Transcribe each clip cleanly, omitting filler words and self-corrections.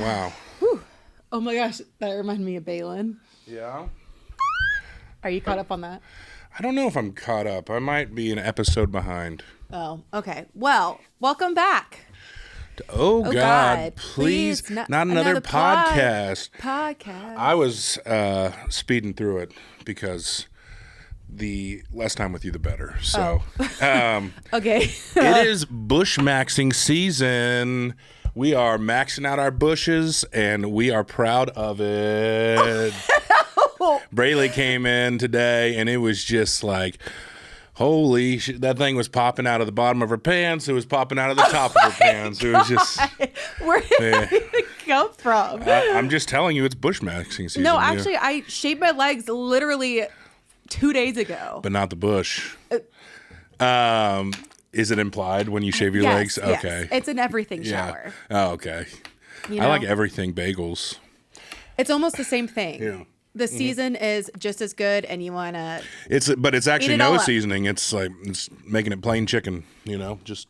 Wow. Whew. Oh my gosh, that reminded me of Balin. Yeah? Are you caught up on that? I don't know if I'm caught up. I might be an episode behind. Oh, okay. Well, welcome back. Oh, God, please. Not another podcast. Podcast. I was speeding through it because the less time with you, the better. So, Okay. it is bushmaxing season. We are maxing out our bushes, and we are proud of it. Braylee came in today, and it was just like, holy shit, that thing was popping out of the bottom of her pants. It was popping out of the top of her pants. It was just... Where did it come from? I'm just telling you, it's bushmaxing season. No, actually, I shaved my legs literally 2 days ago. But not the bush. Is it implied when you shave your legs? Yes. Okay. It's an everything shower. Oh, okay. You I like know? everything bagels. It's almost the same thing. Yeah. The season is just as good, and you want to... But it's actually Eat it all no up. seasoning. It's like it's making it plain chicken, just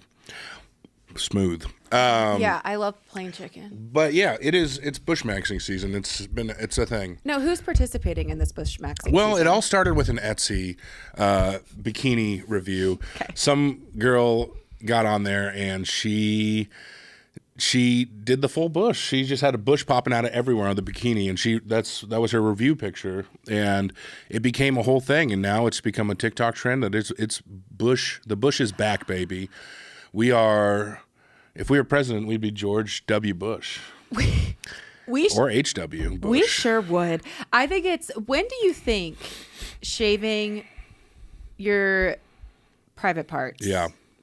smooth. yeah, I love plain chicken. But yeah, it's bushmaxing season. It's a thing. No, who's participating in this bushmaxing Well, season? it all started with an Etsy bikini review. Okay. Some girl got on there and she did the full bush. She just had a bush popping out of everywhere on the bikini, and that was her review picture, and it became a whole thing. And now it's become a TikTok trend that it's bush. The bush is back, baby. If we were president, we'd be George W. Bush. Or H.W. Bush. We sure would. I think when do you think shaving your private parts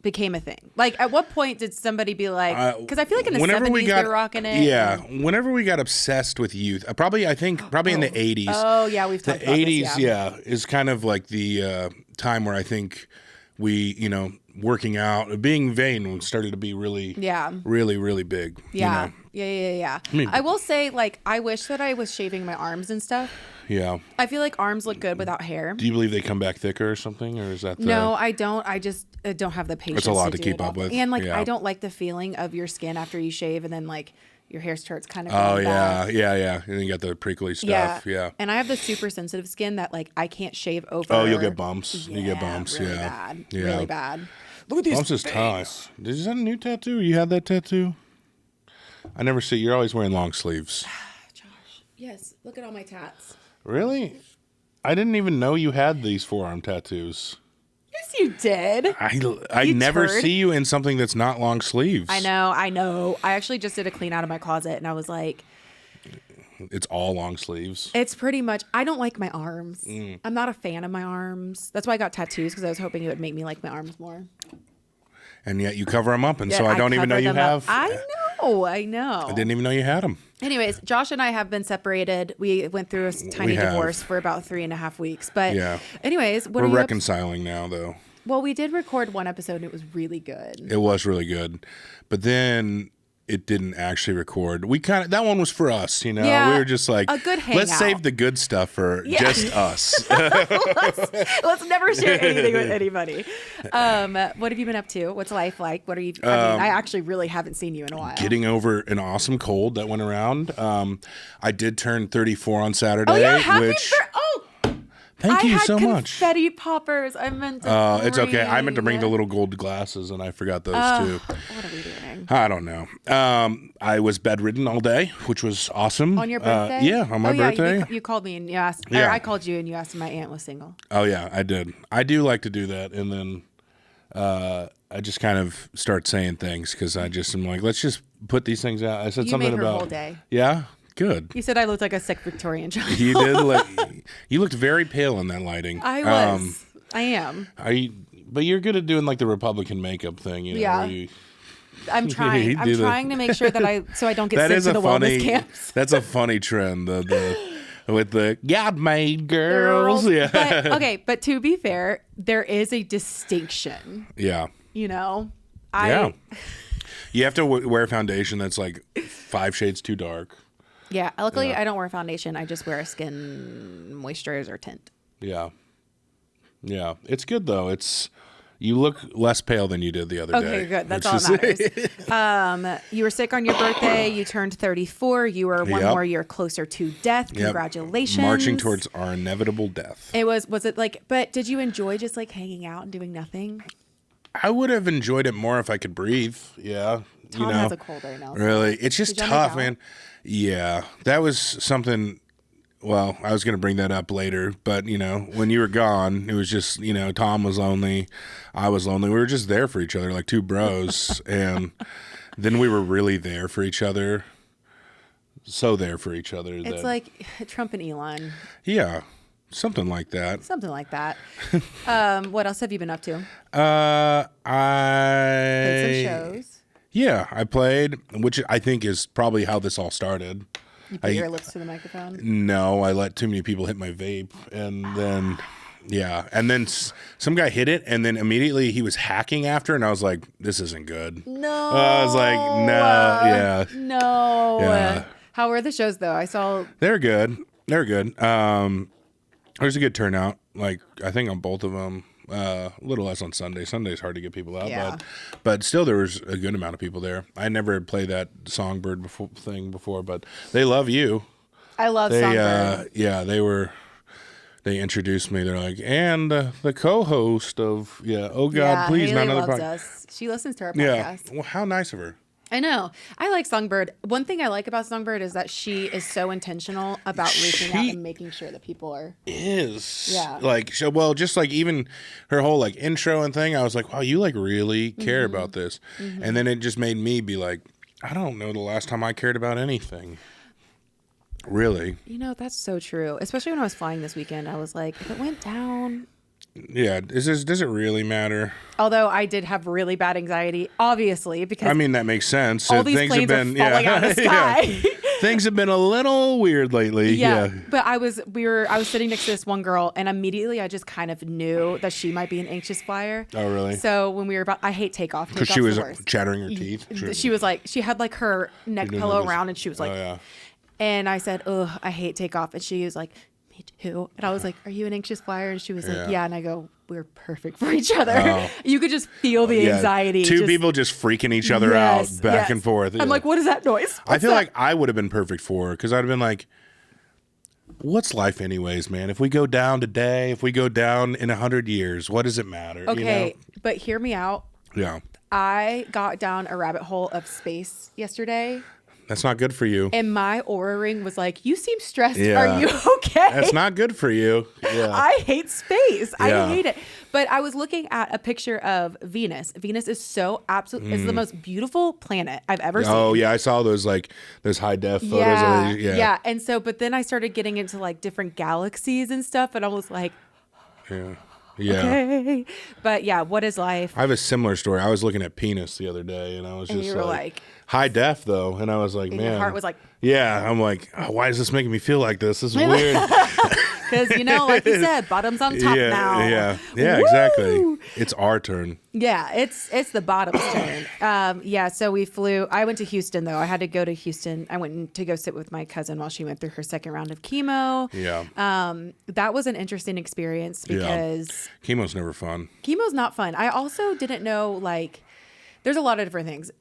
became a thing? Like, at what point did somebody be like, because I feel like in the 70s they were rocking it. Yeah, whenever we got obsessed with youth, probably in the 80s. Oh, yeah, we've talked about this, The 80s, is kind of like the time where I think we, working out, being vain started to be really, really, really big. Yeah. Yeah. I mean, I will say, like, I wish that I was shaving my arms and stuff. Yeah. I feel like arms look good without hair. Do you believe they come back thicker or something, or is that No, I don't. I just don't have the patience. It's a lot to do keep it all. up with. And Yeah. I don't like the feeling of your skin after you shave, and then like your hair starts kind of. Oh going back. yeah. And then you got the prickly stuff. Yeah. And I have the super sensitive skin that like I can't shave over. Oh, you'll get bumps. Yeah, You get bumps. Really Yeah. bad. Yeah. Really bad. Look at these Bumps is tough. Is that a new tattoo? You had that tattoo? I never see. You're always wearing long sleeves. Josh. Yes. Look at all my tats. Really? I didn't even know you had these forearm tattoos. Yes, you did. I You never turd. see you in something that's not long sleeves. I know. I actually just did a clean out of my closet, and I was like, It's all long sleeves. it's pretty much. I don't like my arms. Mm. I'm not a fan of my arms. That's why I got tattoos, because I was hoping it would make me like my arms more. And yet you cover them up, and so Yeah, I don't even know cover you them up. have. I know. I didn't even know you had them. Anyways, Josh and I have been separated. We went through a tiny have. divorce for about 3.5 weeks. But Yeah. anyways, what We're are you reconciling now, though. Well, we did record one episode, and it was really good. It was really good, but then it didn't actually record. That one was for us, Yeah, we were just like, a good let's hangout. save the good stuff for just us. Let's never share anything with anybody. What have you been up to? What's life like? What are you? I actually really haven't seen you in a while. Getting over an awesome cold that went around. I did turn 34 on Saturday. Oh yeah, happy which Thank you I had so much. confetti poppers. I meant to. It's okay. I meant to bring the little gold glasses, and I forgot those too. What are we doing? I don't know. I was bedridden all day, which was awesome. On your birthday? Yeah, on my birthday. You called me and you asked. Yeah. Or I called you and you asked if my aunt was single. Oh yeah, I did. I do like to do that, and then I just kind of start saying things because I just am like, let's just put these things out. I said You something made her about whole day. Yeah, good. You said I looked like a sick Victorian child. You did. You looked very pale in that lighting. I was. I am. But you're good at doing like the Republican makeup thing. Yeah. Where you, I'm trying. You I'm do the- trying to make sure that so I don't get that sent is to a the funny. wellness camps. That's a funny trend. With the God made girls. Yeah. But to be fair, there is a distinction. Yeah. I You have to wear foundation that's like 5 shades too dark. Yeah. Luckily, I don't wear foundation. I just wear a skin moisturizer tint. Yeah. Yeah. It's good though. You look less pale than you did the other day. Okay, good. That's all that matters. You were sick on your birthday. You turned 34. You were one more year closer to death. Congratulations. Marching towards our inevitable death. Was it like, but did you enjoy just like hanging out and doing nothing? I would have enjoyed it more if I could breathe. Yeah. Tom has a cold right now. So. Really? It's just tough, man. Yeah. That was something. Well, I was going to bring that up later, but, when you were gone, it was just, Tom was lonely. I was lonely. We were just there for each other like two bros. And then we were really there for each other. So there for each other. It's like Trump and Elon. Yeah. Something like that. Something like that. What else have you been up to? I played some shows. Yeah, I played, which I think is probably how this all started. You put your lips to the microphone? No, I let too many people hit my vape. And then, and then some guy hit it, and then immediately he was hacking after, and I was like, this isn't good. No. I was like, no, No. Yeah. How were the shows, though? I saw... They're good. There's a good turnout, like, I think on both of them. A little less on Sunday. Sunday's hard to get people out, but still there was a good amount of people there. I never played that Songbird thing before, but they love you. I love Songbird. They introduced me. They're like, and the co-host of Oh God, please, Haley not another loves us. She listens to our podcast. Well, how nice of her. I know. I like Songbird. One thing I like about Songbird is that she is so intentional about reaching out and making sure that people are. Like, just like even her whole like intro and thing, I was like, wow, you like really care about this. Mm-hmm. And then it just made me be like, I don't know the last time I cared about anything. Really. That's so true. Especially when I was flying this weekend, I was like, if it went down. Yeah, does it really matter? Although I did have really bad anxiety, obviously, because that makes sense. All these planes are falling out of the sky. Things have been a little weird lately. Yeah. But I was sitting next to this one girl, and immediately I just kind of knew that she might be an anxious flyer. Oh, really? So when we were I hate takeoff. Because she was chattering her teeth. She was like, she had like her neck pillow around, and she was like, and I said, "Ugh, I hate takeoff," and she was like, me too. And I was like, are you an anxious flyer? And she was like, yeah. And I go, we're perfect for each other. Oh. You could just feel the anxiety. Two people just freaking each other out back and forth. I'm like, what is that noise? I feel like I would have been perfect for her because I'd have been like, what's life anyways, man? If we go down today, if we go down in 100 years, what does it matter? Okay, but hear me out. Yeah. I got down a rabbit hole of space yesterday. That's not good for you. And my Oura ring was like, you seem stressed. Yeah. Are you okay? That's not good for you. Yeah. I hate space. Yeah. I hate it. But I was looking at a picture of Venus. Venus is so absolutely, it's the most beautiful planet I've ever seen. Oh, yeah. I saw those high def photos. Yeah. And so, but then I started getting into like different galaxies and stuff. And I was like, yeah. Okay. But yeah, what is life? I have a similar story. I was looking at penis the other day, and I was just you were like high def though, and I was like, man, your heart was like, yeah. I'm like, oh, why is this making me feel like this? This is weird. Because like you said, bottom's on top now. Yeah, exactly. It's our turn. Yeah, it's the bottom's turn. So we flew. I went to Houston though. I had to go to Houston. I went to go sit with my cousin while she went through her second round of chemo. Yeah. That was an interesting experience because chemo's never fun. Chemo's not fun. I also didn't know there's a lot of different things.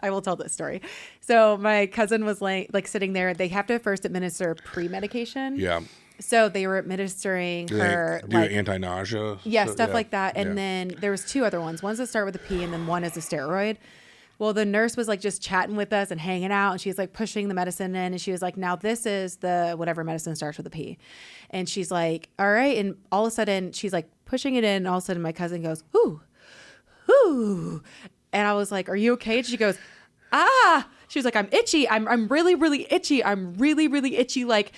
I will tell this story. So my cousin was sitting there. They have to first administer pre-medication. Yeah. So they were administering her anti-nausea. Yeah, stuff like that. And then there was two other ones. One's that start with a P and then one is a steroid. Well, the nurse was just chatting with us and hanging out, and she's pushing the medicine in, and she was like, now this is the whatever medicine starts with a P. And she's like, all right. And all of a sudden she's pushing it in, and all of a sudden my cousin goes, ooh, ooh. And I was like, are you okay? And she goes, she was like, I'm itchy. I'm really, really itchy. I'm really, really itchy, like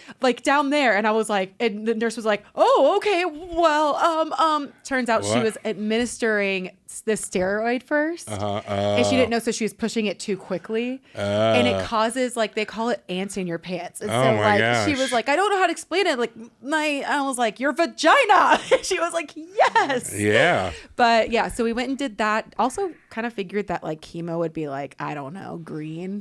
down there. And I was like, and the nurse was like, oh, okay. Well, turns out she was administering the steroid first. And she didn't know, so she was pushing it too quickly. And it causes, they call it ants in your pants. And so, gosh. she was like, I don't know how to explain it. I was like, your vagina. She was like, yes. Yeah. But yeah, so we went and did that. Also kind of figured that chemo would be I don't know, green.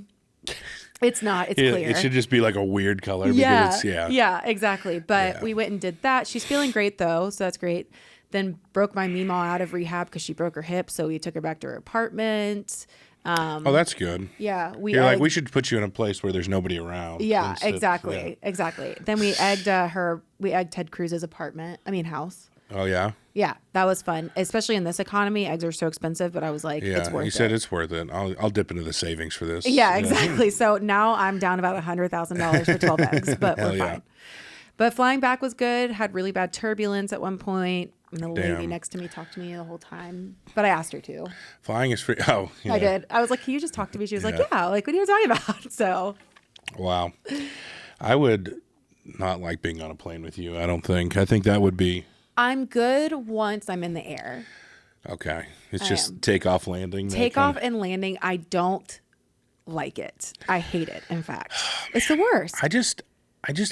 It's not. It's clear. It should just be a weird color. Yeah, exactly. But we went and did that. She's feeling great though, so that's great. then broke my Meemaw out of rehab because she broke her hip. So we took her back to her apartment. Oh, that's good. Yeah. You're like, we should put you in a place where there's nobody around. Yeah, exactly. Then we egged Ted Cruz's house. Oh, yeah? Yeah, that was fun. Especially in this economy, eggs are so expensive, but I was like, it's worth it. You said it's worth it. I'll dip into the savings for this. Yeah, exactly. So now I'm down about $100,000 for 12 eggs, but we're fine. But flying back was good. Had really bad turbulence at one point. And the lady next to me talked to me the whole time. But I asked her to. Flying is free. Oh, yeah. I did. I was like, can you just talk to me? She was like, yeah. Like, what are you talking about? So. Wow. I would not like being on a plane with you, I don't think. I think that would be. I'm good once I'm in the air. Okay. It's just takeoff, landing. Takeoff and landing. I don't like it. I hate it, in fact. It's the worst. I just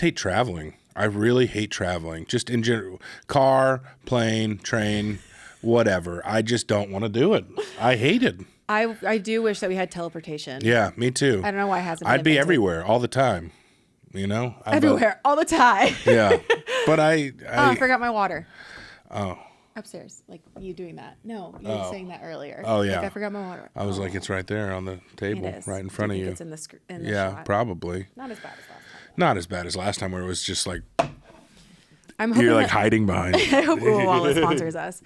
hate traveling. I really hate traveling. Just in general. Car, plane, train, whatever. I just don't want to do it. I hate it. I do wish that we had teleportation. Yeah, me too. I don't know why it hasn't been I'd be invented. everywhere all the time. You know? Everywhere, all the time. Yeah. But I forgot my water. Oh. Upstairs. Like you doing that. No, you were saying that earlier. Oh, yeah. Like I forgot my water. I was like, it's right there on the table, right in front of you. It's in the yeah, shot? probably. Not as bad as last time. Not as bad as last time where it was just like I'm hoping you're like hiding behind. I hope Wallet sponsors us.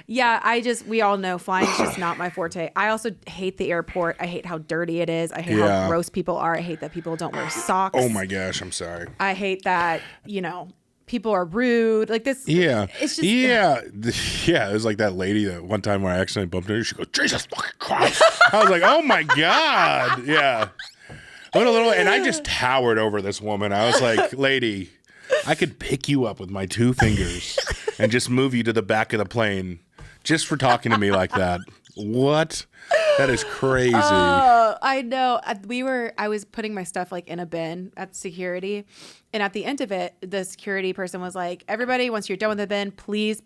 Yeah, we all know flying is just not my forte. I also hate the airport. I hate how dirty it is. I hate how gross people are. I hate that people don't wear socks. Oh my gosh, I'm sorry. I hate that, people are rude. Like this. Yeah. It's just. Yeah. Yeah. It was like that lady that one time where I accidentally bumped into her. She goes, Jesus fucking Christ. I was like, oh my God. Yeah. And I just towered over this woman. I was like, lady, I could pick you up with my 2 fingers and just move you to the back of the plane just for talking to me like that. What? That is crazy. Oh, I know. I was putting my stuff like in a bin at security. And at the end of it, the security person was like, everybody, once you're done with the bin, please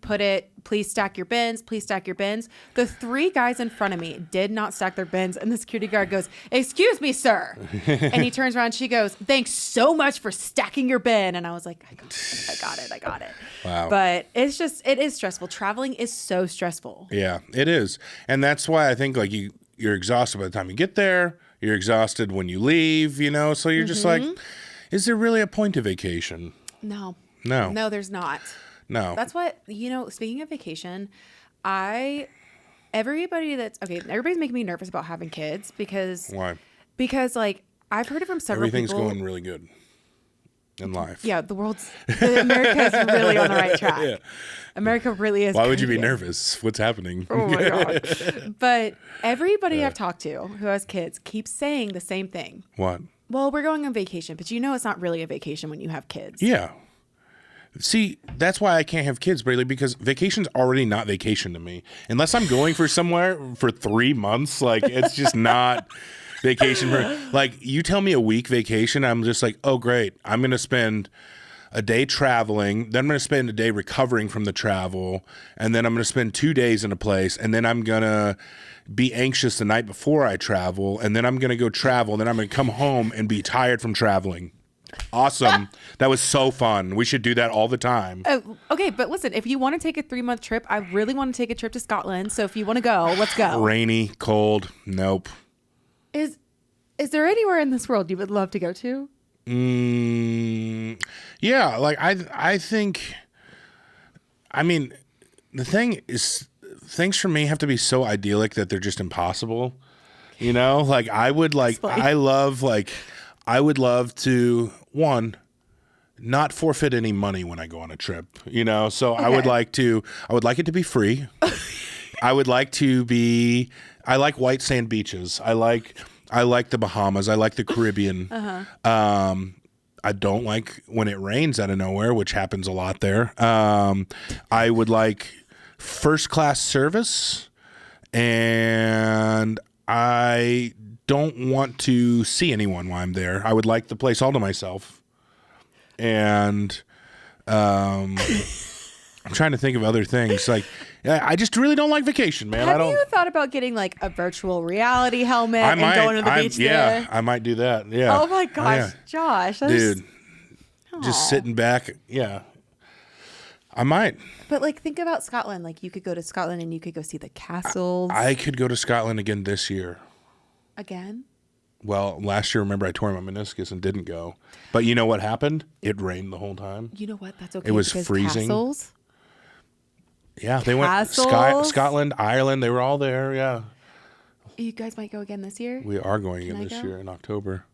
stack your bins. Please stack your bins. The 3 guys in front of me did not stack their bins. And the security guard goes, excuse me, sir. And he turns around. She goes, thanks so much for stacking your bin. And I was like, I got it. Wow. But it is stressful. Traveling is so stressful. Yeah, it is. And that's why I think like you're exhausted by the time you get there. You're exhausted when you leave, so you're just like, is there really a point to vacation? No, there's not. No. That's what, speaking of vacation, everybody's making me nervous about having kids because. Why? Because like I've heard it from several Everything's people. going really good in life. Yeah, America is really on the right track. Yeah. America really is. Why would you be nervous? What's happening? Oh my God. But everybody I've talked to who has kids keeps saying the same thing. What? Well, we're going on vacation, but it's not really a vacation when you have kids. Yeah. See, that's why I can't have kids, Braylee, because vacation's already not vacation to me. Unless I'm going for somewhere for 3 months, like it's just not vacation. Like you tell me a week vacation, I'm just like, oh great, I'm going to spend a day traveling, then I'm going to spend a day recovering from the travel, and then I'm going to spend 2 days in a place, and then I'm going to be anxious the night before I travel, and then I'm going to go travel, and then I'm going to come home and be tired from traveling. Awesome. That was so fun. We should do that all the time. Okay, but listen, if you want to take a 3-month trip, I really want to take a trip to Scotland, so if you want to go, let's go. Rainy, cold, nope. Is there anywhere in this world you would love to go to? Yeah, like I think, I mean, the thing is, things for me have to be so idyllic that they're just impossible. Like I would love to, one, not forfeit any money when I go on a trip, so okay. I would like it to be free. I like white sand beaches. I like the Bahamas. I like the Caribbean. Uh-huh. I don't like when it rains out of nowhere, which happens a lot there. I would like first class service, and I don't want to see anyone while I'm there. I would like the place all to myself. And I'm trying to think of other things. Like, I just really don't like vacation, man. Have you thought about getting like a virtual reality helmet and going to the beach there? Yeah, I might do that. Yeah. Oh my gosh, Josh. Dude, just sitting back. Yeah. I might. But like, think about Scotland. Like, you could go to Scotland and you could go see the castles. I could go to Scotland again this year. Again? Well, last year, remember, I tore my meniscus and didn't go. But you know what happened? It rained the whole time. You know what? That's okay. It was freezing. Castles? Yeah, they went Scotland, Ireland. They were all there. Yeah. You guys might go again this year? We are going again this year in October.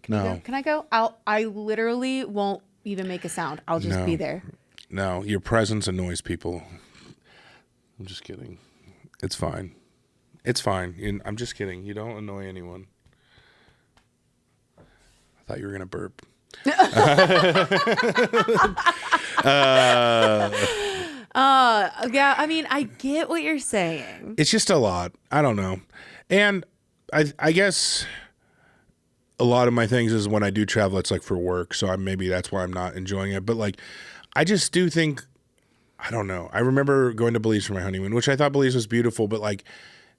No. Can I go? I literally won't even make a sound. I'll just be there. No, your presence annoys people. I'm just kidding. It's fine. It's fine. I'm just kidding. You don't annoy anyone. I thought you were going to burp. Yeah, I mean, I get what you're saying. It's just a lot. I don't know. And I guess a lot of my things is when I do travel, it's like for work. So maybe that's why I'm not enjoying it. But like, I just do think, I don't know. I remember going to Belize for my honeymoon, which I thought Belize was beautiful, but like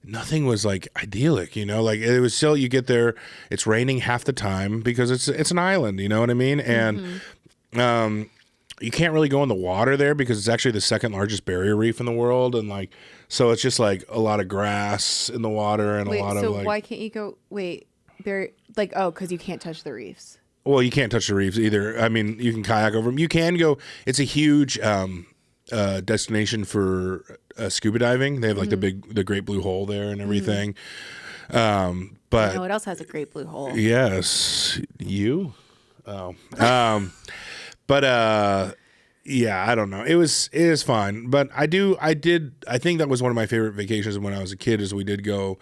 nothing was like idyllic, you know, like it was still, you get there, it's raining half the time because it's an island, you know what I mean? And, you can't really go in the water there because it's actually the second largest barrier reef in the world. And like, so it's just like a lot of grass in the water and a lot of like. So why can't you go, because you can't touch the reefs. Well, you can't touch the reefs either. I mean, you can kayak over them. You can go, it's a huge destination for scuba diving. They have like the Great Blue Hole there and everything. But you know what else has a Great Blue Hole? Yes. You? Oh. But yeah, I don't know. It is fine. But I think that was one of my favorite vacations when I was a kid is we did go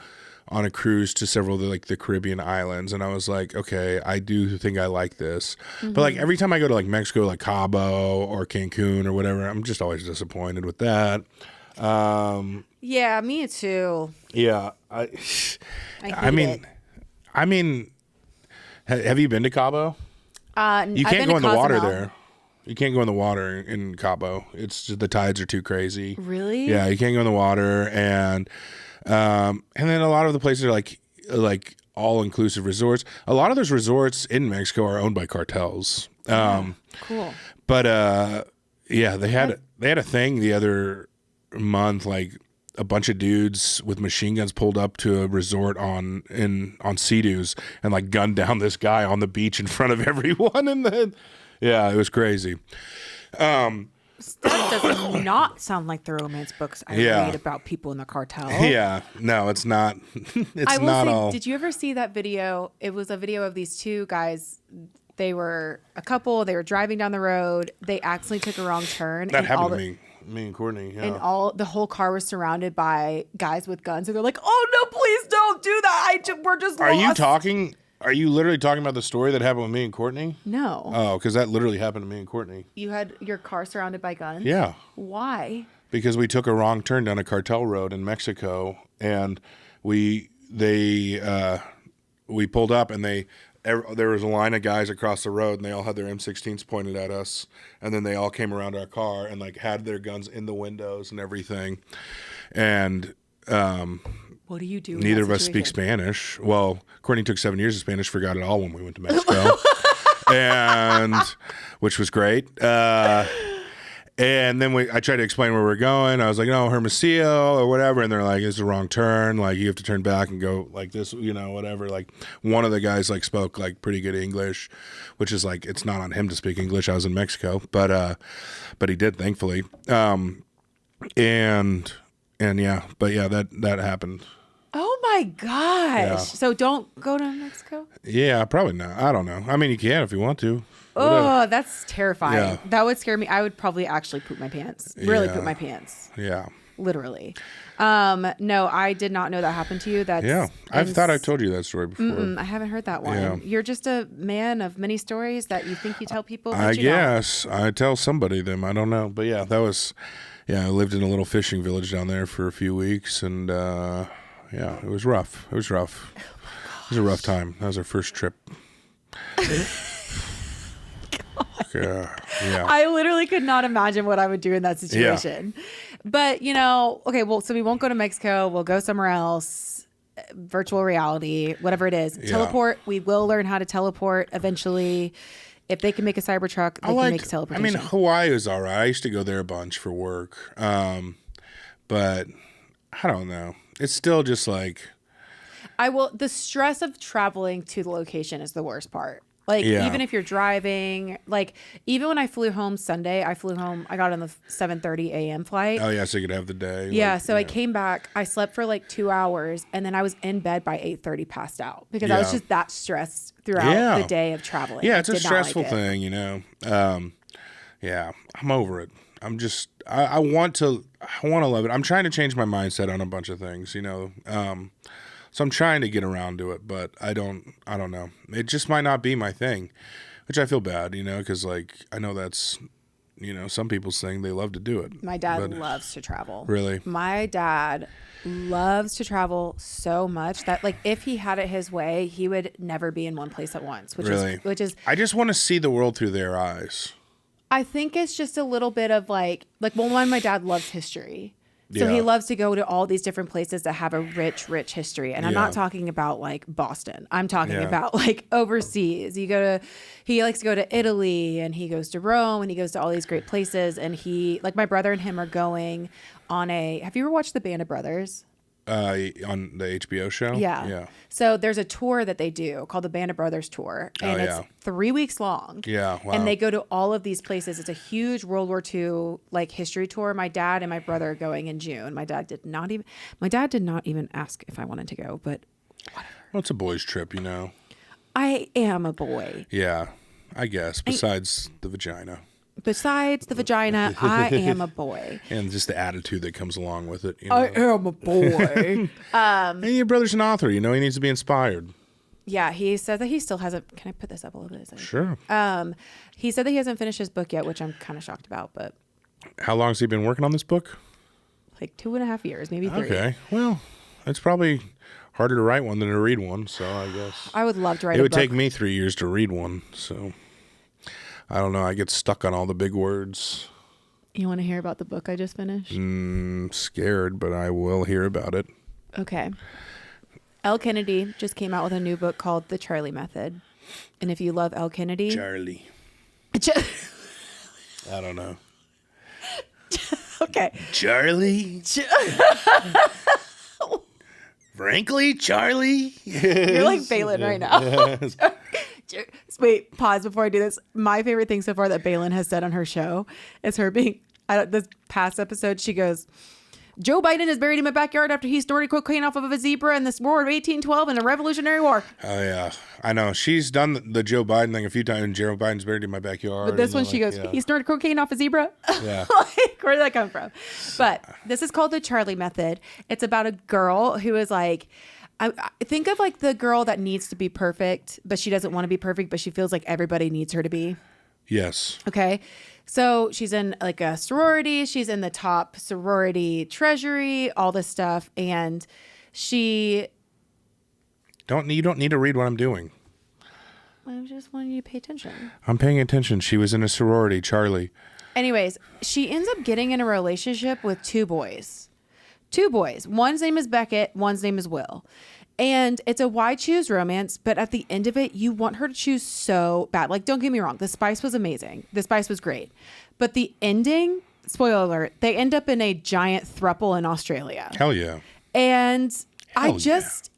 on a cruise to several of the Caribbean islands. And I was like, okay, I do think I like this. But like every time I go to like Mexico, like Cabo or Cancun or whatever, I'm just always disappointed with that. Yeah, me too. Yeah. I mean, have you been to Cabo? You can't go in the water there. You can't go in the water in Cabo. It's just, the tides are too crazy. Really? Yeah, you can't go in the water, and then a lot of the places are like all inclusive resorts. A lot of those resorts in Mexico are owned by cartels. Cool. But yeah, they had a thing the other month, like a bunch of dudes with machine guns pulled up to a resort on Sea-Doos and like gunned down this guy on the beach in front of everyone, and then yeah, it was crazy. That does not sound like the romance books I read about people in the cartel. Yeah, no, it's not. It's not all. Did you ever see that video? It was a video of these two guys. They were a couple. They were driving down the road. They accidentally took a wrong turn. That happened to me and Courtney. Yeah. And the whole car was surrounded by guys with guns. And they're like, "Oh no, please don't do that. We're just lost." Are you literally talking about the story that happened with me and Courtney? No. Oh, because that literally happened to me and Courtney. You had your car surrounded by guns? Yeah. Why? Because we took a wrong turn down a cartel road in Mexico, and we pulled up, and there was a line of guys across the road, and they all had their M16s pointed at us, and then they all came around our car and like had their guns in the windows and everything, and what do you do? Neither of us speak Spanish. Well, Courtney took 7 years of Spanish, forgot it all when we went to Mexico, and which was great. And then I tried to explain where we're going. I was like, no, Hermosillo or whatever. And they're like, it's the wrong turn. Like, you have to turn back and go like this, you know, whatever. Like, one of the guys like spoke like pretty good English, which is like, it's not on him to speak English. I was in Mexico, but he did, thankfully. And yeah, but yeah, that happened. Oh my gosh. Yeah. So don't go to Mexico? Yeah, probably not. I don't know. I mean, you can if you want to. Oh, that's terrifying. Yeah. That would scare me. I would probably actually poop my pants. Really poop my pants. Yeah. Literally. No, I did not know that happened to you. I thought I told you that story before. I haven't heard that one. Yeah. You're just a man of many stories that you think you tell people. But I guess I tell somebody them. I don't know, but yeah, I lived in a little fishing village down there for a few weeks, and yeah, it was rough. It was rough. It was a rough time. That was our first trip. Yeah. I literally could not imagine what I would do in that situation. Yeah. But, okay, well, so we won't go to Mexico. We'll go somewhere else. Virtual reality, whatever it is. Yeah. Teleport. We will learn how to teleport eventually. if they can make a Cybertruck, they can make teleportation. I mean, Hawaii is all right. I used to go there a bunch for work. But I don't know. It's still just like... The stress of traveling to the location is the worst part. Like, even if you're driving, like, even when I flew home Sunday, I got on the 7:30 a.m. flight. Oh, yeah, so you could have the day. Yeah, so I came back, I slept for like 2 hours, and then I was in bed by 8:30 passed out because I was just that stressed throughout the day of traveling. Yeah, it's a stressful thing, you know. Yeah, I'm over it. I want to love it. I'm trying to change my mindset on a bunch of things, you know. So I'm trying to get around to it, but I don't know. It just might not be my thing, which I feel bad, you know, because like I know that's, you know, some people's thing. They love to do it. My dad loves to travel. Really? My dad loves to travel so much that like if he had it his way, he would never be in one place at once. Which is I just want to see the world through their eyes. I think it's just a little bit of like one, my dad loves history. So he loves to go to all these different places that have a rich history. And I'm not talking about like Boston. I'm talking about like overseas. He likes to go to Italy and he goes to Rome and he goes to all these great places. And like my brother and him are going on have you ever watched The Band of Brothers? On the HBO show? Yeah. So there's a tour that they do called the Band of Brothers tour. And it's 3 weeks long. Yeah. Wow. And they go to all of these places. It's a huge World War II like history tour. My dad and my brother are going in June. My dad did not even ask if I wanted to go, but whatever. Well, it's a boys' trip, you know. I am a boy. Yeah, I guess. Besides the vagina. Besides the vagina, I am a boy. And just the attitude that comes along with it. You know? I am a boy. And your brother's an author, you know, he needs to be inspired. Yeah, he said that he still hasn't. Can I put this up a little bit? Sure. He said that he hasn't finished his book yet, which I'm kind of shocked about. But how long has he been working on this book? Like 2.5 years, maybe 3. Okay. Well, it's probably harder to write one than to read one, so I guess. I would love to write it a would book. take me 3 years to read one, so I don't know. I get stuck on all the big words. You want to hear about the book I just finished? Scared, but I will hear about it. Okay. Elle Kennedy just came out with a new book called The Charlie Method. And if you love Elle Kennedy... Charlie. I don't know. Okay. Charlie? Frankly, Charlie? You're like Balin right now. Wait, pause before I do this. My favorite thing so far that Balin has said on her show is her being... this past episode, she goes... Joe Biden is buried in my backyard after he snorted cocaine off of a zebra in this war of 1812 in the Revolutionary War. Oh, yeah. I know. She's done the Joe Biden thing a few times. Joe Biden's buried in my backyard. But this one, she goes, he snorted cocaine off a zebra? Yeah. Like, where did that come from? But this is called The Charlie Method. It's about a girl who is like... I think of like the girl that needs to be perfect, but she doesn't want to be perfect, but she feels like everybody needs her to be. Yes. Okay. So she's in like a sorority. She's in the top sorority treasury, all this stuff. And you don't need to read what I'm doing. I just wanted you to pay attention. I'm paying attention. She was in a sorority, Charlie. Anyways, she ends up getting in a relationship with 2 boys. 2 boys. One's name is Beckett. One's name is Will. And it's a why choose romance, but at the end of it, you want her to choose so bad. Like, don't get me wrong. The spice was amazing. The spice was great. But the ending, spoiler alert, they end up in a giant throuple in Australia. Hell yeah. And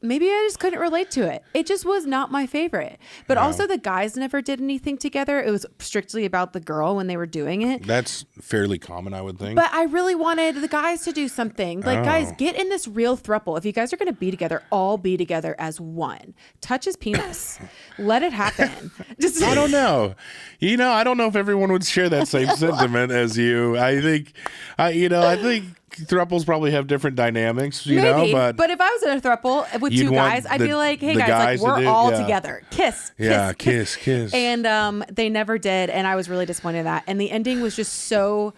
maybe I just couldn't relate to it. It just was not my favorite. But also the guys never did anything together. It was strictly about the girl when they were doing it. That's fairly common, I would think. But I really wanted the guys to do something. Like, guys, get in this real throuple. If you guys are going to be together, all be together as one. Touch his penis. Let it happen. I don't know. You know, I don't know if everyone would share that same sentiment as you. I think thruples probably have different dynamics, you know, but if I was in a throuple with 2 guys, I'd be like, hey guys, like we're all together. Kiss. And they never did, and I was really disappointed in that. And the ending was just so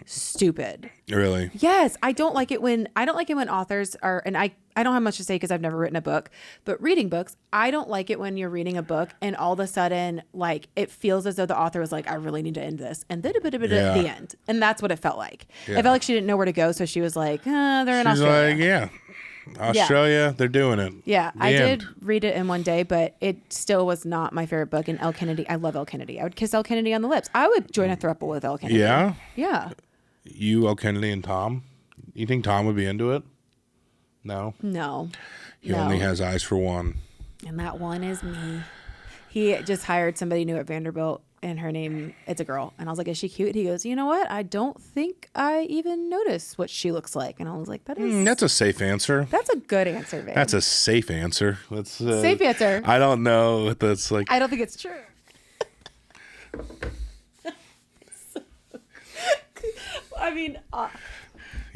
stupid. Really? Yes, I don't like it when authors are, and I don't have much to say because I've never written a book, but reading books, I don't like it when you're reading a book and all of a sudden, like, it feels as though the author was like, I really need to end this, and then the end. And that's what it felt like. It felt like she didn't know where to go, so she was like, they're in Australia. Like, Australia, they're doing it. Yeah, I did read it in one day, but it still was not my favorite book. And Elle Kennedy, I love Elle Kennedy. I would kiss Elle Kennedy on the lips. I would join a throuple with Elle Kennedy. Yeah? Yeah. You, Elle Kennedy, and Tom? You think Tom would be into it? No? No. He only has eyes for one. And that one is me. He just hired somebody new at Vanderbilt, and her name, it's a girl. And I was like, is she cute? He goes, you know what? I don't think I even notice what she looks like. And I was like, that's a safe answer. That's a good answer, babe. That's a safe answer. That's safe answer. I don't know. That's like. I don't think it's true. I mean,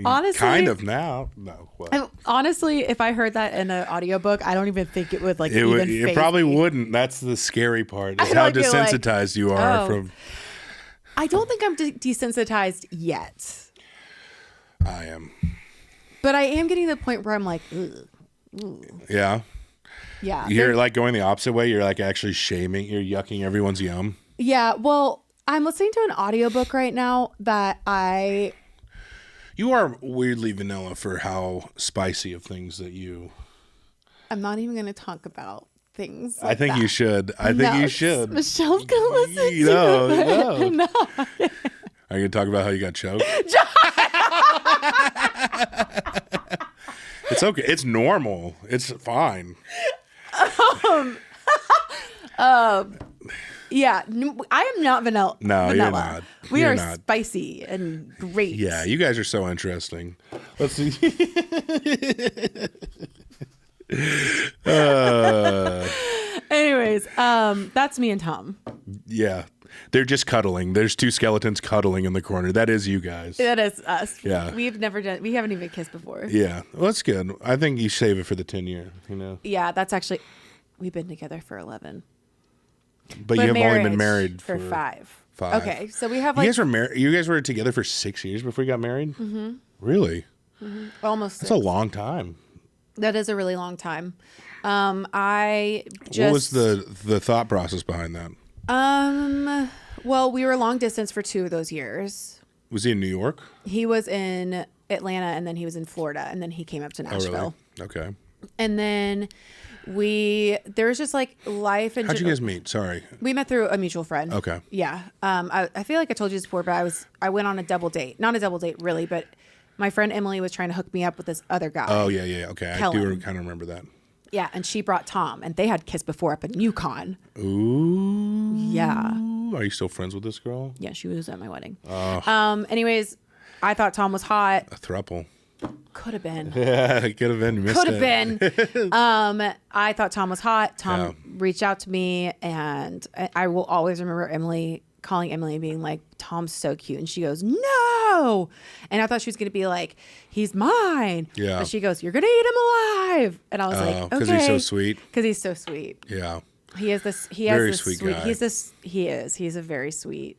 honestly, kind of now. No. Well. Honestly, if I heard that in an audiobook, I don't even think it would It probably wouldn't. That's the scary part. Is how desensitized you are from. I don't think I'm desensitized yet. I am. But I am getting to the point where I'm like, ugh. Yeah. Yeah. You're like going the opposite way. You're like actually shaming. You're yucking everyone's yum. Yeah. Well, I'm listening to an audiobook right now that You are weirdly vanilla for how spicy of things that you. I'm not even going to talk about things. I think you should. I think you should. Michelle's going to listen to it. No. Are you going to talk about how you got choked? It's okay. It's normal. It's fine. Yeah, I am not vanilla. No, you're not. We are spicy and great. Yeah, you guys are so interesting. Let's see. Anyways, that's me and Tom. Yeah, they're just cuddling. There's two skeletons cuddling in the corner. That is you guys. That is us. Yeah, we haven't even kissed before. Yeah, well, that's good. I think you save it for the 10-year. You know. Yeah, that's actually. We've been together for 11. But you have only been married for 5. 5. Okay, so we have like. You guys were married. You guys were together for 6 years before you got married. Mm-hmm. Really? Mm-hmm. Almost. That's a long time. That is a really long time. What was the thought process behind that? Well, we were long distance for 2 of those years. Was he in New York? He was in Atlanta, and then he was in Florida, and then he came up to Nashville. Oh, really? Okay. And then there's just like life and. How'd you guys meet? Sorry. We met through a mutual friend. Okay. Yeah. I feel like I told you this before, but I went on a double date. Not a double date really, but my friend Emily was trying to hook me up with this other guy. Oh yeah. Okay. Kellen. I do kind of remember that. Yeah, and she brought Tom, and they had kissed before up in Yukon. Ooh. Yeah. Are you still friends with this girl? Yeah, she was at my wedding. Oh. Anyways, I thought Tom was hot. A throuple. Could have been. Yeah, could have been. You missed Could have been. I thought Tom was hot. Tom reached out to me, and I will always remember calling Emily and being like, Tom's so cute. And she goes, no. And I thought she was going to be like, he's mine. Yeah. But she goes, you're going to eat him alive. And I was like, okay. Because he's so sweet. Because he's so sweet. Yeah. He is this. He very has this sweet guy. He's a very sweet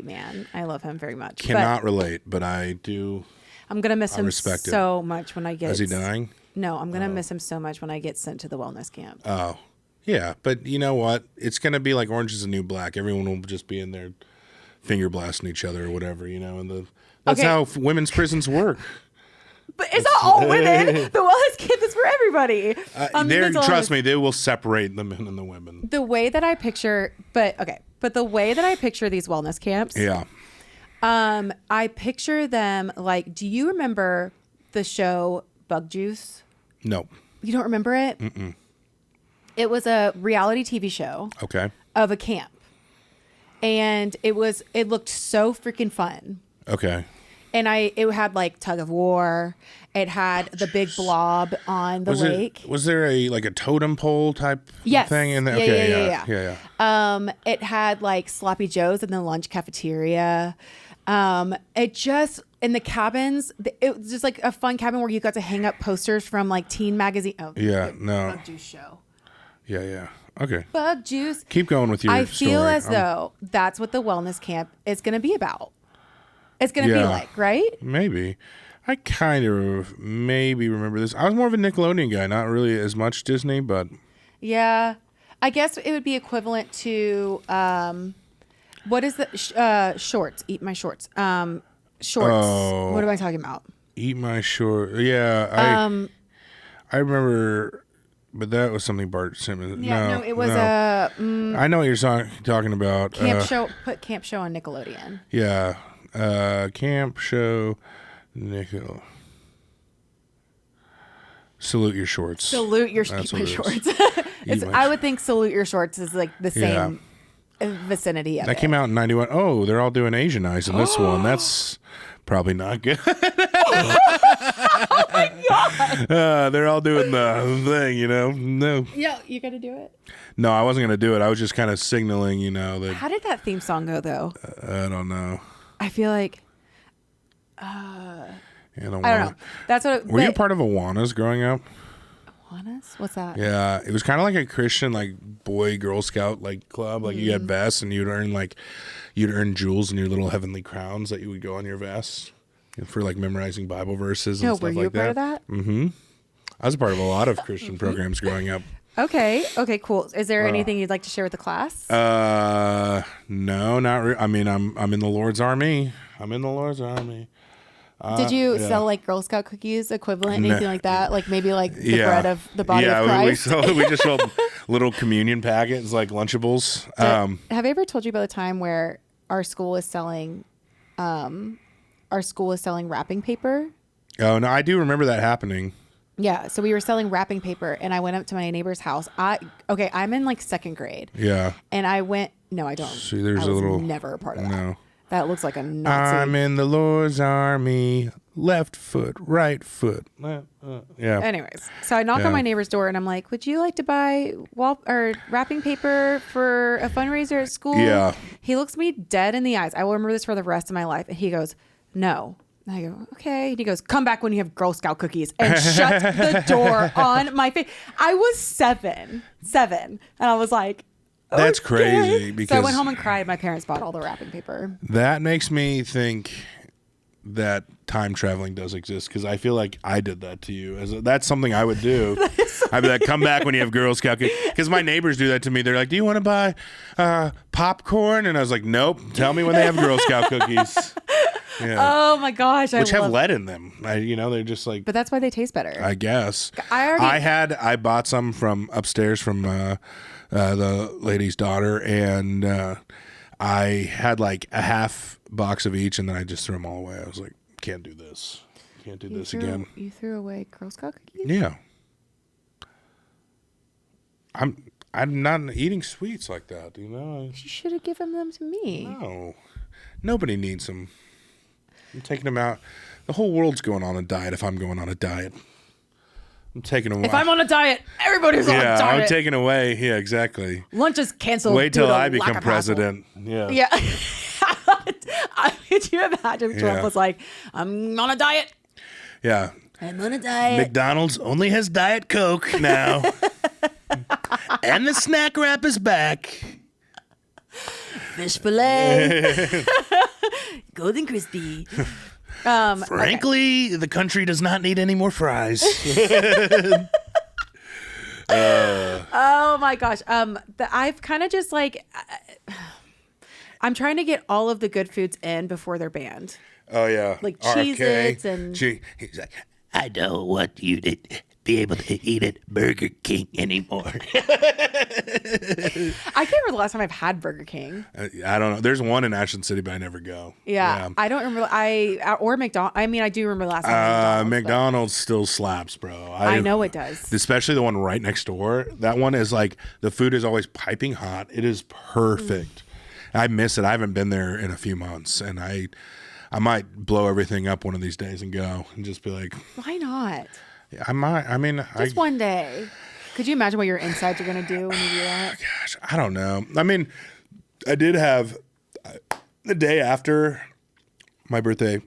man. I love him very much. Cannot relate, but I do. I'm going to miss him so much when I get. Is he dying? No, I'm going to miss him so much when I get sent to the wellness camp. Oh. Yeah, but you know what? It's going to be like Orange is the New Black. Everyone will just be in there finger blasting each other or whatever, you know, and that's how women's prisons work. But it's not all women. The wellness camp is for everybody. Trust me, they will separate the men and the women. The way that I picture, but the way that I picture these wellness camps. Yeah. I picture them like, do you remember the show Bug Juice? No. You don't remember it? Mm-mm. It was a reality TV show. Okay. Of a camp. And it looked so freaking fun. Okay. And it had like tug of war. It had the big blob on the lake. Was there a totem pole type thing in there? Yeah. It had like sloppy joes in the lunch cafeteria. It just in the cabins. It was just like a fun cabin where you got to hang up posters from like teen magazine. Oh yeah, no. Bug Juice show. Yeah. Okay. Bug Juice. Keep going with your I story. feel as though that's what the wellness camp is going to be about. It's going to be like, right? Maybe. I kind of maybe remember this. I was more of a Nickelodeon guy, not really as much Disney, but. Yeah. I guess it would be equivalent to, what is the, shorts? Eat My Shorts. Shorts. Oh, what am I talking about? Eat My Shorts. Yeah. I remember, but that was something Bart Simpson. Yeah, no, it was I know what you're talking about. Camp Show. Put Camp Show on Nickelodeon. Yeah, Camp Show, Nickel. Salute Your Shorts. Salute Your Shorts. I would think Salute Your Shorts is like the same vicinity of that came out in 91. Oh, they're all doing Asian Eyes in this one. That's probably not good. Oh my God. They're all doing the thing, you know? No. Yeah, you got to do it? No, I wasn't going to do it. I was just kind of signaling, you know. That, how did that theme song go, though? I don't know. I feel like... I don't know. That's what. Were you part of Awanas growing up? Awanas? What's that? Yeah, it was kind of like a Christian, like boy Girl Scout like club. Like you had vests, and you'd earn jewels in your little heavenly crowns that you would go on your vest for like memorizing Bible verses and stuff like that. Were you a part of that? Mm-hmm. I was a part of a lot of Christian programs growing up. Okay, cool. Is there anything you'd like to share with the class? No, not really. I mean, I'm in the Lord's army. Did you sell like Girl Scout cookies equivalent, anything like that? Like maybe like the bread of the body of Christ? We just sold little communion packets, like Lunchables. Have I ever told you about the time where our school is selling wrapping paper? Oh, no, I do remember that happening. Yeah, so we were selling wrapping paper, and I went up to my neighbor's house. I'm in like second grade. Yeah. And I went, no, I don't. See, there's a little... never a part of that. No. That looks like a Nazi. I'm in the Lord's army, left foot, right foot. Yeah. Anyways, so I knock on my neighbor's door and I'm like, would you like to buy wrapping paper for a fundraiser at school? Yeah. He looks me dead in the eyes. I will remember this for the rest of my life. And he goes, no. And I go, okay. And he goes, come back when you have Girl Scout cookies, and shut the door on my face. I was seven. And I was like, that's okay. crazy. Because so I went home and cried. My parents bought all the wrapping paper. That makes me think that time traveling does exist, because I feel like I did that to you. That's something I would do. I'd be like, come back when you have Girl Scout cookies. Because my neighbors do that to me. They're like, do you want to buy popcorn? And I was like, nope. Tell me when they have Girl Scout cookies. Yeah. Oh my gosh! Which have lead in them. They're just like. But that's why they taste better. I guess. I bought some from upstairs from the lady's daughter, and I had like a half box of each, and then I just threw them all away. I was like, can't do this. Can't do this again. You threw away Girl Scout cookies? Yeah. I'm not eating sweets like that. You should have given them to me. No, nobody needs them. I'm taking them out. The whole world's going on a diet. If I'm going on a diet, I'm taking them away. If I'm on a diet, everybody's on a diet. I'm taking away. Yeah, exactly. Lunch is canceled. Wait till I become president. Yeah. Could you imagine Trump was like, I'm on a diet? Yeah. I'm on a diet. McDonald's only has Diet Coke now. And the snack wrap is back. Fish fillet. Golden crispy. Frankly, the country does not need any more fries. Oh my gosh. I've kind of just like, I'm trying to get all of the good foods in before they're banned. Oh yeah. Like Cheez-Its and... He's like, I don't want you to be able to eat at Burger King anymore. I can't remember the last time I've had Burger King. I don't know. There's one in Ashland City, but I never go. Yeah. I don't remember. Or McDonald's. I mean, I do remember the last time. McDonald's still slaps, bro. I know it does. Especially the one right next door. That one is like, the food is always piping hot. It is perfect. I miss it. I haven't been there in a few months, and I might blow everything up one of these days and go and just be like, why not? I might. I mean, just one day. Could you imagine what your insides are going to do when you do that? Gosh, I don't know. I mean, I did have the day after my birthday,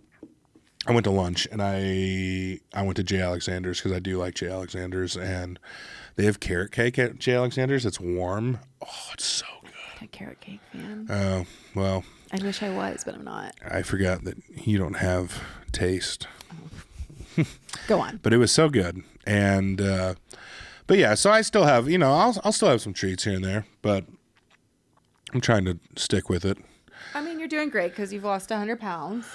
I went to lunch, and I went to J. Alexander's, because I do like J. Alexander's, and they have carrot cake at J. Alexander's. It's warm. Oh, it's so good. I'm not a carrot cake fan. Oh, well. I wish I was, but I'm not. I forgot that you don't have taste. Go on. But it was so good. And, but yeah, so I still have, I'll still have some treats here and there, but I'm trying to stick with it. I mean, you're doing great because you've lost 100 pounds.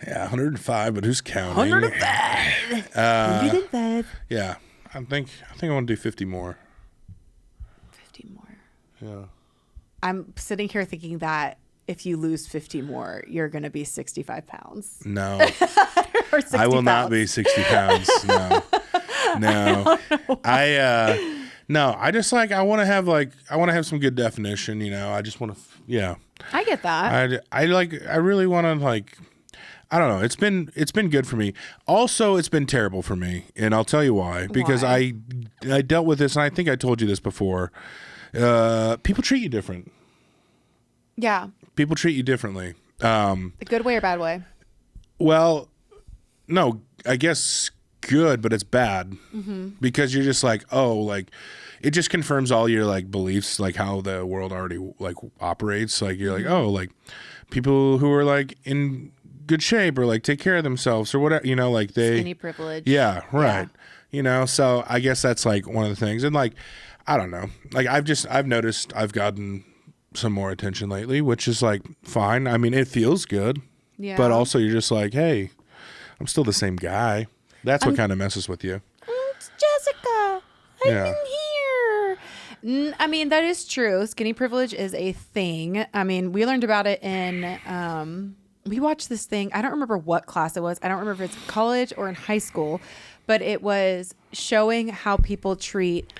Yeah, 105, but who's counting? 105. 105. Yeah. I think I want to do 50 more. 50 more. Yeah. I'm sitting here thinking that if you lose 50 more, you're going to be 65 pounds. No. Or 60 I will pounds. not be 60 pounds. No. No. I just like, I want to have some good definition, you know. I just want to, yeah. I get that. I really want to like, I don't know. It's been good for me. Also, it's been terrible for me, and I'll tell you why. Because I dealt with this, and I think I told you this before. People treat you different. Yeah. People treat you differently. The good way or bad way? Well, no, I guess good, but it's bad. Mm-hmm. Because you're just like, oh, like it just confirms all your like beliefs, like how the world already like operates. Like you're like, oh, like people who are like in good shape or like take care of themselves or whatever, you know, like they skinny privilege. Yeah, right. Yeah. You know, so I guess that's like one of the things. And like, I don't know. Like I've noticed I've gotten some more attention lately, which is like fine. I mean, it feels good. Yeah. But also you're just like, hey, I'm still the same guy. That's what kind of messes with you. It's Jessica. I'm in here. I mean, that is true. Skinny privilege is a thing. I mean, we learned about it in we watched this thing. I don't remember what class it was. I don't remember if it's college or in high school, but it was showing how people treat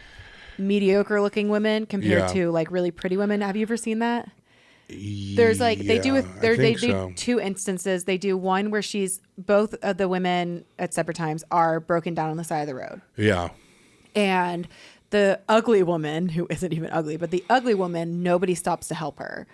mediocre looking women compared to like really pretty women. Have you ever seen that? There's like they do two instances. They do one where both of the women at separate times are broken down on the side of the road. Yeah. And the ugly woman, who isn't even ugly, but the ugly woman, nobody stops to help her.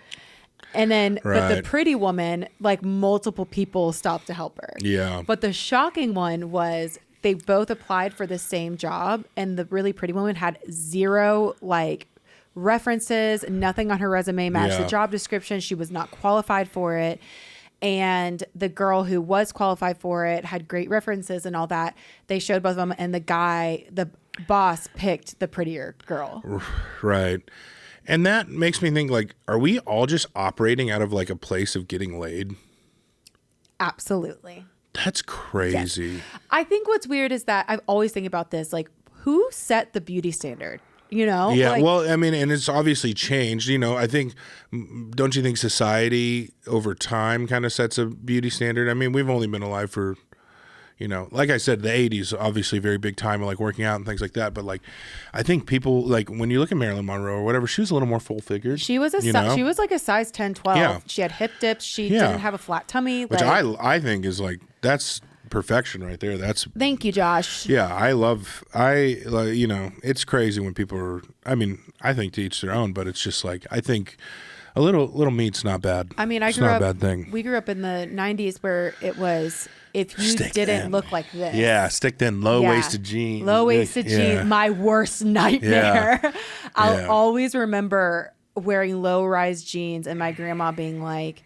And then, but the pretty woman, like multiple people stop to help her. Yeah. But the shocking one was they both applied for the same job, and the really pretty woman had zero like references, nothing on her resume matched the job description. She was not qualified for it. And the girl who was qualified for it had great references and all that. They showed both of them, and the boss picked the prettier girl. Right. And that makes me think, like, are we all just operating out of, like, a place of getting laid? Absolutely. That's crazy. Yes. I think what's weird is that I always think about this, like, who set the beauty standard? You know? Yeah, like, well, I mean, and it's obviously changed. You know, I think, don't you think society over time kind of sets a beauty standard? I mean, we've only been alive for... You know, like I said, the 80s, obviously a very big time of like working out and things like that. But like, I think people like when you look at Marilyn Monroe or whatever, she was a little more full figured. She was she was like a size 10, 12. Yeah. She had hip dips. She didn't have a flat tummy. Which I think is like, that's perfection right there. That's thank you, Josh. Yeah. You know, it's crazy when people are, I mean, I think to each their own, but it's just like, I think a little meat's not bad. I mean, it's not a bad thing. We grew up in the 90s where it was, if you didn't look like this. Yeah, stick thin, low-waisted jeans. Low-waisted jeans, my worst nightmare. Yeah. I'll always remember wearing low-rise jeans and my grandma being like,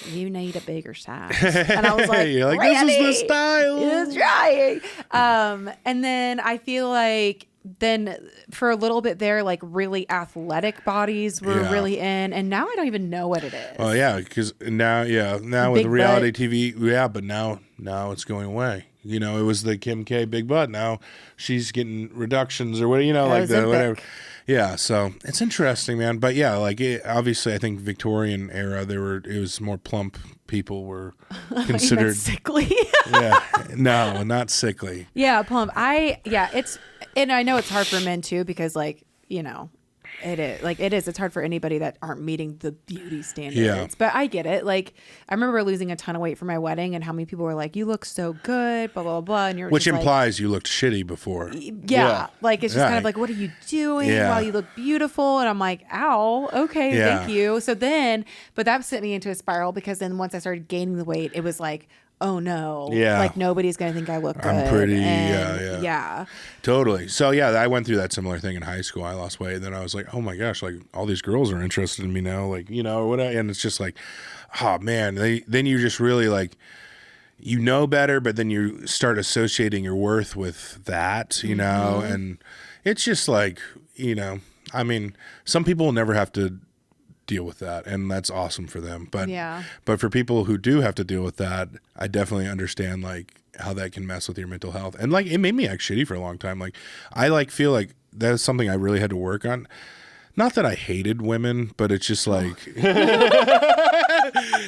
you need a bigger size. And I was like, you're like, this is the style. It's trying. And then I feel like then for a little bit there, like really athletic bodies were really in, and now I don't even know what it is. Oh yeah, because now with the reality TV, but now it's going away. You know, it was the Kim K big butt. Now she's getting reductions or what, you know, like that, whatever. Yeah, so it's interesting, man. But yeah, like obviously, I think Victorian era, it was more plump people were considered sickly. Yeah, no, not sickly. Yeah, plump. And I know it's hard for men too, because like, you know, it's hard for anybody that aren't meeting the beauty standards. Yeah. But I get it. Like, I remember losing a ton of weight for my wedding and how many people were like, you look so good, blah, blah, blah. And which implies you looked shitty before. Yeah. Like, it's just kind of like, what are you doing while you look beautiful? And I'm like, ow, okay, thank you. So then, but that sent me into a spiral, because then once I started gaining the weight, it was like, oh no, like nobody's gonna think I look good. I'm pretty, yeah, totally. So yeah, I went through that similar thing in high school. I lost weight, and then I was like, oh my gosh, like all these girls are interested in me now, like, you know, or whatever. And it's just like, oh man, then you just really like, you know better, but then you start associating your worth with that, you know, and it's just like, you know, I mean, some people will never have to deal with that, and that's awesome for them, but for people who do have to deal with that, I definitely understand like how that can mess with your mental health. And like, it made me act shitty for a long time. Like, I like feel like that's something I really had to work on. Not that I hated women, but it's just like,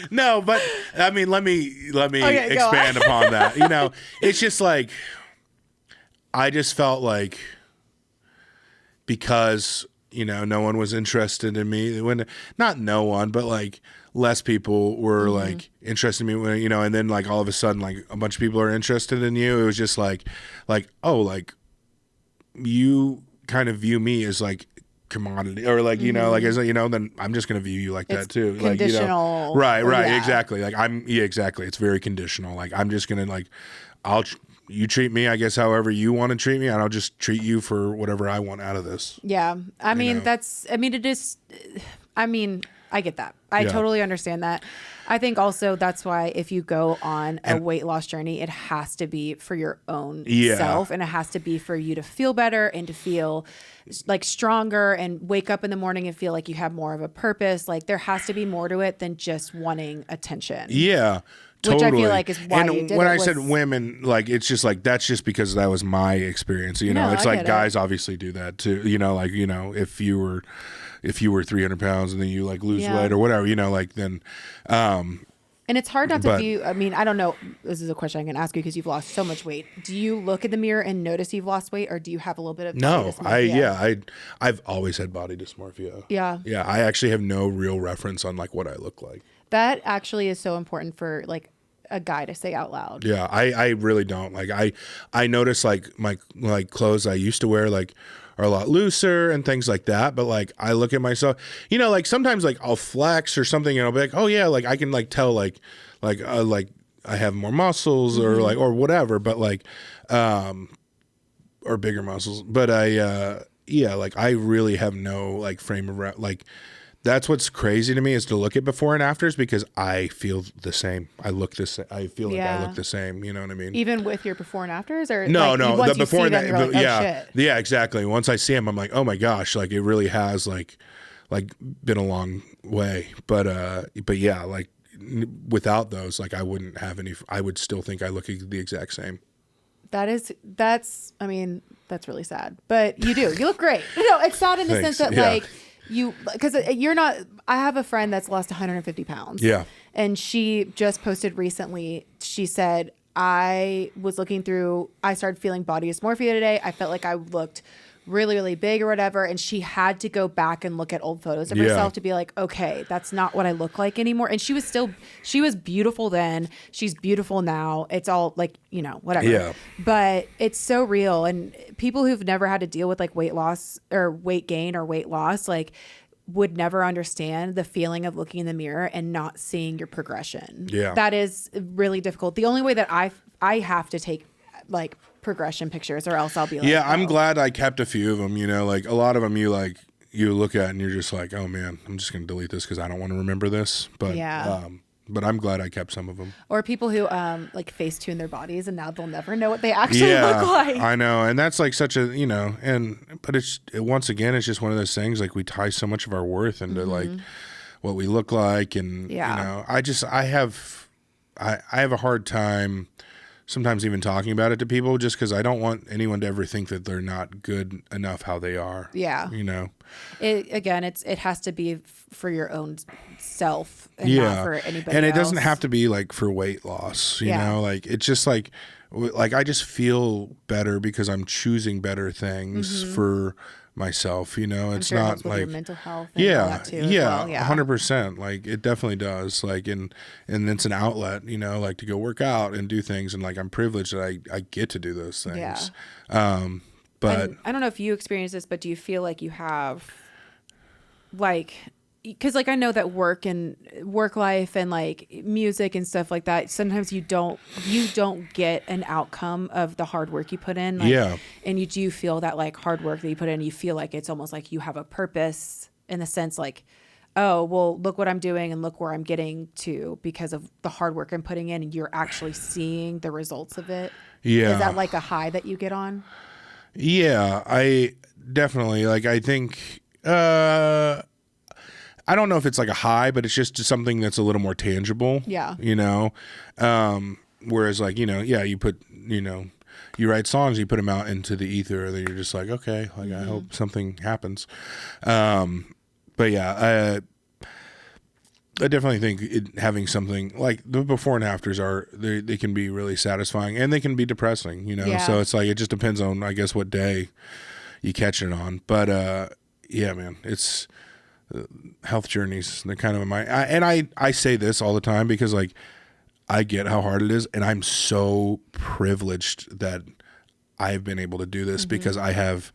no, but I mean, let me expand upon that. You know, it's just like, I just felt like, because, you know, no one was interested in me, when, not no one, but like less people were like interested in me, when, you know, and then like all of a sudden, like a bunch of people are interested in you. It was just like, oh, like you kind of view me as like commodity, or like, you know, like, as you know, then I'm just going to view you like that too. Like, you know, right. Yeah. Exactly. Like exactly. It's very conditional. Like, I'm just going to like, you treat me, I guess, however you want to treat me, and I'll just treat you for whatever I want out of this. Yeah. I mean, it is, I get that. I totally understand that. I think also that's why if you go on a weight loss journey, it has to be for your own self, and it has to be for you to feel better and to feel like stronger and wake up in the morning and feel like you have more of a purpose. Like, there has to be more to it than just wanting attention. Yeah. Totally. Which I feel like is why you did it. When I said women, like, it's just like, that's just because that was my experience. You know, it's like guys obviously do that too. You know, like, you know, if you were 300 pounds and then you like lose weight or whatever, you know, like then. And it's hard not to view. I mean, I don't know. This is a question I can ask you because you've lost so much weight. Do you look in the mirror and notice you've lost weight, or do you have a little bit of body dysmorphia? I've always had body dysmorphia. Yeah. Yeah. I actually have no real reference on like what I look like. That actually is so important for like a guy to say out loud. Yeah, I really don't. Like, I notice like my like clothes I used to wear like are a lot looser and things like that. But like, I look at myself, you know, like sometimes like I'll flex or something and I'll be like, oh yeah, like I can like tell like I have more muscles or like, or whatever, but like, or bigger muscles. But like I really have no like frame of like. That's what's crazy to me, is to look at before and afters, because I feel the same. I look the same. I feel like I look the same. You know what I mean? Even with your before and afters, or no, the before and after. Like, yeah, exactly. Once I see them, I'm like, oh my gosh, like it really has like been a long way. But yeah, like without those, like I wouldn't have any. I would still think I look the exact same. That's. I mean, that's really sad. But you do. You look great. No, it's sad in the sense that like. Because you're not, I have a friend that's lost 150 pounds. Yeah. And she just posted recently, she said, I started feeling body dysmorphia today. I felt like I looked really, really big or whatever. And she had to go back and look at old photos of herself to be like, okay, that's not what I look like anymore. And she was beautiful then. She's beautiful now. It's all like, you know, whatever. Yeah. But it's so real. And people who've never had to deal with like weight loss or weight gain or weight loss, like would never understand the feeling of looking in the mirror and not seeing your progression. Yeah. That is really difficult. The only way that I have to take like progression pictures, or else I'll be like, I'm glad I kept a few of them, you know, like a lot of them you look at and you're just like, oh man, I'm just going to delete this because I don't want to remember this. But but I'm glad I kept some of them. Or people who like Facetune their bodies and now they'll never know what they actually look like. I know. And that's like such a, you know, but once again, it's just one of those things, like we tie so much of our worth into like what we look like. And, you know, I have a hard time sometimes even talking about it to people, just because I don't want anyone to ever think that they're not good enough how they are. Yeah. You know? It has to be for your own self and not for anybody And it else. doesn't have to be like for weight loss, you know? Like, it's just like I just feel better because I'm choosing better things for myself, you know. It's not with like your mental health and all that too, as well. 100%. Like it definitely does. Like and it's an outlet, you know, like to go work out and do things, and like I'm privileged that I get to do those things. But I don't know if you experience this, but do you feel like you have like, because like I know that work life and like music and stuff like that, sometimes you don't get an outcome of the hard work you put in. Like, and you do feel that like hard work that you put in, you feel like it's almost like you have a purpose in the sense like, oh, well, look what I'm doing and look where I'm getting to because of the hard work I'm putting in, and you're actually seeing the results of it. Yeah. Is that like a high that you get on? Yeah, I definitely, like, I think, I don't know if it's like a high, but it's just something that's a little more tangible. Yeah. You know? whereas like, you put, you write songs, you put them out into the ether, and then you're just like, okay, like I hope something happens. But yeah, I definitely think having something like the before and afters they can be really satisfying, and they can be depressing, so it's like, it just depends on, I guess, what day you catch it on. But yeah, man, it's health journeys. They're kind of I say this all the time because like I get how hard it is, and I'm so privileged that I've been able to do this because I have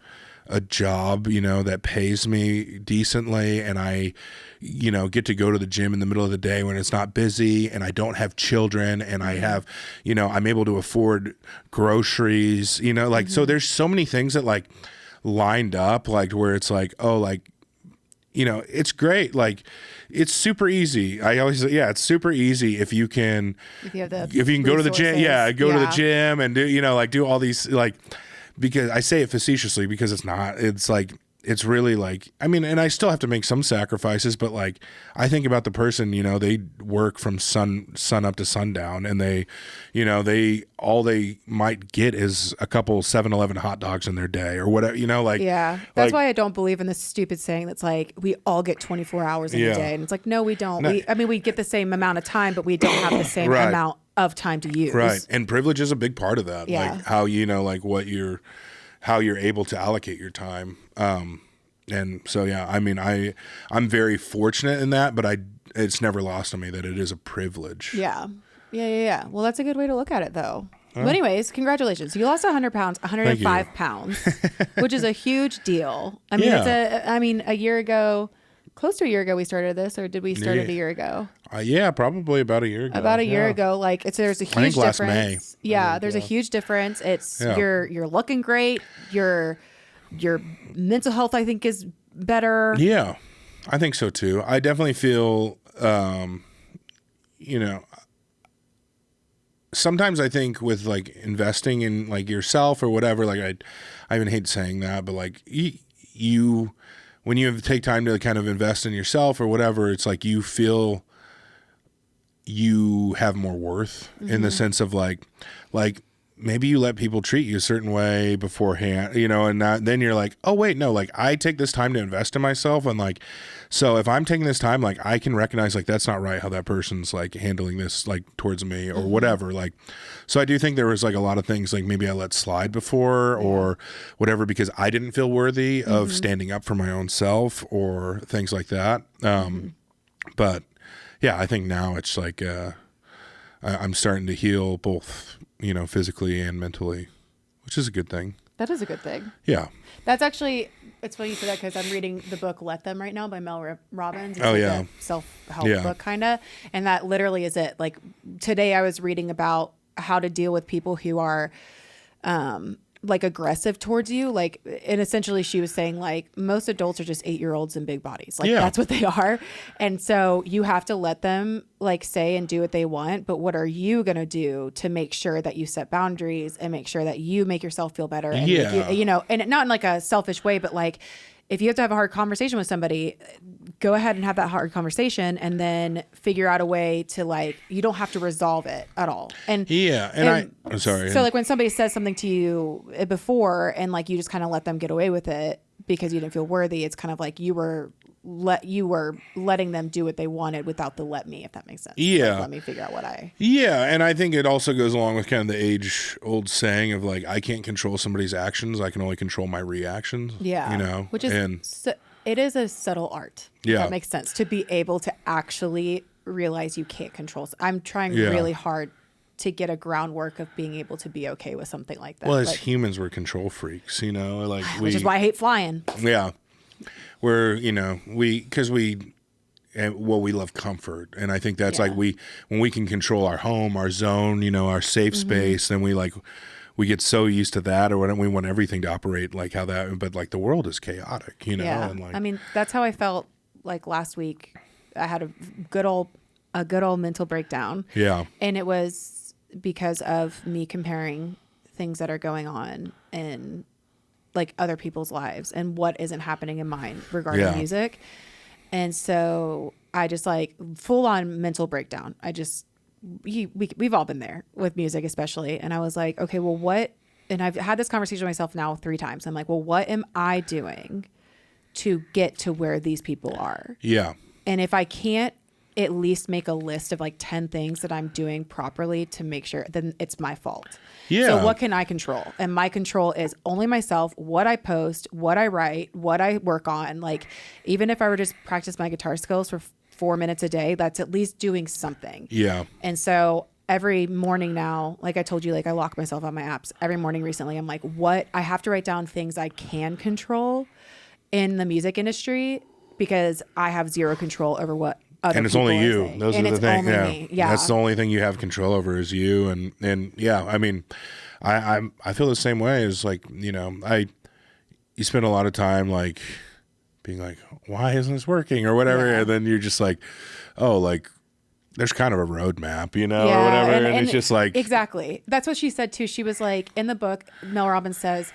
a job, that pays me decently, and I, get to go to the gym in the middle of the day when it's not busy, and I don't have children, and I have, I'm able to afford groceries, like, so there's so many things that like lined up, like where it's like, oh, like, it's great. Like, it's super easy. I always say, it's super easy if you can go to the gym, to the gym and do, like do all these, like, because I say it facetiously because it's not, it's like, it's really like, I mean, and I still have to make some sacrifices, but like, I think about the person, they work from sun up to sundown, and they, all they might get is a couple 7-Eleven hot dogs in their day or whatever, like. Yeah. That's why I don't believe in this stupid saying that's like, we all get 24 hours in a day. And it's like, no, we don't. No. We get the same amount of time, but we don't have the same amount of time to use. Right. And privilege is a big part of that. Yeah. Like how, like how you're able to allocate your time. And so, yeah, I mean, I'm very fortunate in that, but it's never lost on me that it is a privilege. Yeah. Yeah. Well, that's a good way to look at it, though. Well, anyways, congratulations. You lost 100 pounds, 105 pounds, which is a huge deal. I mean, a year ago, close to a year ago, we started this, or did we start it a year ago? Yeah, probably about a year ago. About a year ago, like there's a huge difference. Last May. Yeah, there's a huge difference. It's you're looking great. Your mental health, I think, is better. Yeah, I think so too. I definitely feel, sometimes I think with like investing in like yourself or whatever, like I even hate saying that, but like you when you take time to kind of invest in yourself or whatever, it's like you feel you have more worth in the sense of like maybe you let people treat you a certain way beforehand, and then you're like, oh wait, no, like I take this time to invest in myself, and like, so if I'm taking this time, like I can recognize like that's not right how that person's like handling this like towards me or whatever. Like, so I do think there was like a lot of things like maybe I let slide before or whatever because I didn't feel worthy of standing up for my own self or things like that. But yeah, I think now it's like I'm starting to heal both, physically and mentally, which is a good thing. That is a good thing. Yeah. That's actually, it's funny you say that because I'm reading the book Let Them right now by Mel Robbins. It's a self-help book kind of. And that literally is it. Like today I was reading about how to deal with people who are like aggressive towards you. Like, and essentially she was saying like most adults are just 8-year-olds in big bodies. Like that's what they are. And so you have to let them like say and do what they want. But what are you going to do to make sure that you set boundaries and make sure that you make yourself feel better? And and not in like a selfish way, but like, if you have to have a hard conversation with somebody, go ahead and have that hard conversation and then figure out a way to like, you don't have to resolve it at all. And I'm sorry. So like when somebody says something to you before and like you just kind of let them get away with it because you didn't feel worthy, it's kind of like you were letting them do what they wanted without the let me, if that makes sense. Yeah. Like, let me figure out what and I think it also goes along with kind of the age old saying of like, I can't control somebody's actions. I can only control my reactions. Yeah. Which is, it is a subtle art. Yeah. If that makes sense, to be able to actually realize you can't control. I'm trying really hard to get a groundwork of being able to be okay with something like that. Well, as humans, we're control freaks, which is why I hate flying. Yeah. We're, because we love comfort. And I think that's like when we can control our home, our zone, our safe space, then we get so used to that, or when we want everything to operate like how that, but like the world is chaotic, Yeah. And like, I mean, that's how I felt like last week. I had a good old mental breakdown. Yeah. And it was because of me comparing things that are going on in like other people's lives and what isn't happening in mine regarding music. And so I just like full on mental breakdown. I just we've all been there with music, especially. And I was like, okay, well, what? And I've had this conversation with myself now 3 times. I'm like, well, what am I doing to get to where these people are? Yeah. And if I can't at least make a list of like 10 things that I'm doing properly to make sure, then it's my fault. Yeah. So what can I control? And my control is only myself, what I post, what I write, what I work on. Like, even if I were just practice my guitar skills for 4 minutes a day, that's at least doing something. Yeah. And so every morning now, like I told you, like I lock myself on my apps every morning recently. I'm like, what? I have to write down things I can control in the music industry because I have zero control over what other and it's people only are you. saying. Those and are the things. Yeah. Me. Yeah. That's the only thing you have control over is you. And yeah, I mean, I feel the same way as like, you know, you spend a lot of time like being like, why isn't this working or whatever. Yeah. And then you're just like, oh, like, there's kind of a roadmap, you know, or whatever. And it's just like. Exactly. That's what she said too. She was like, in the book, Mel Robbins says,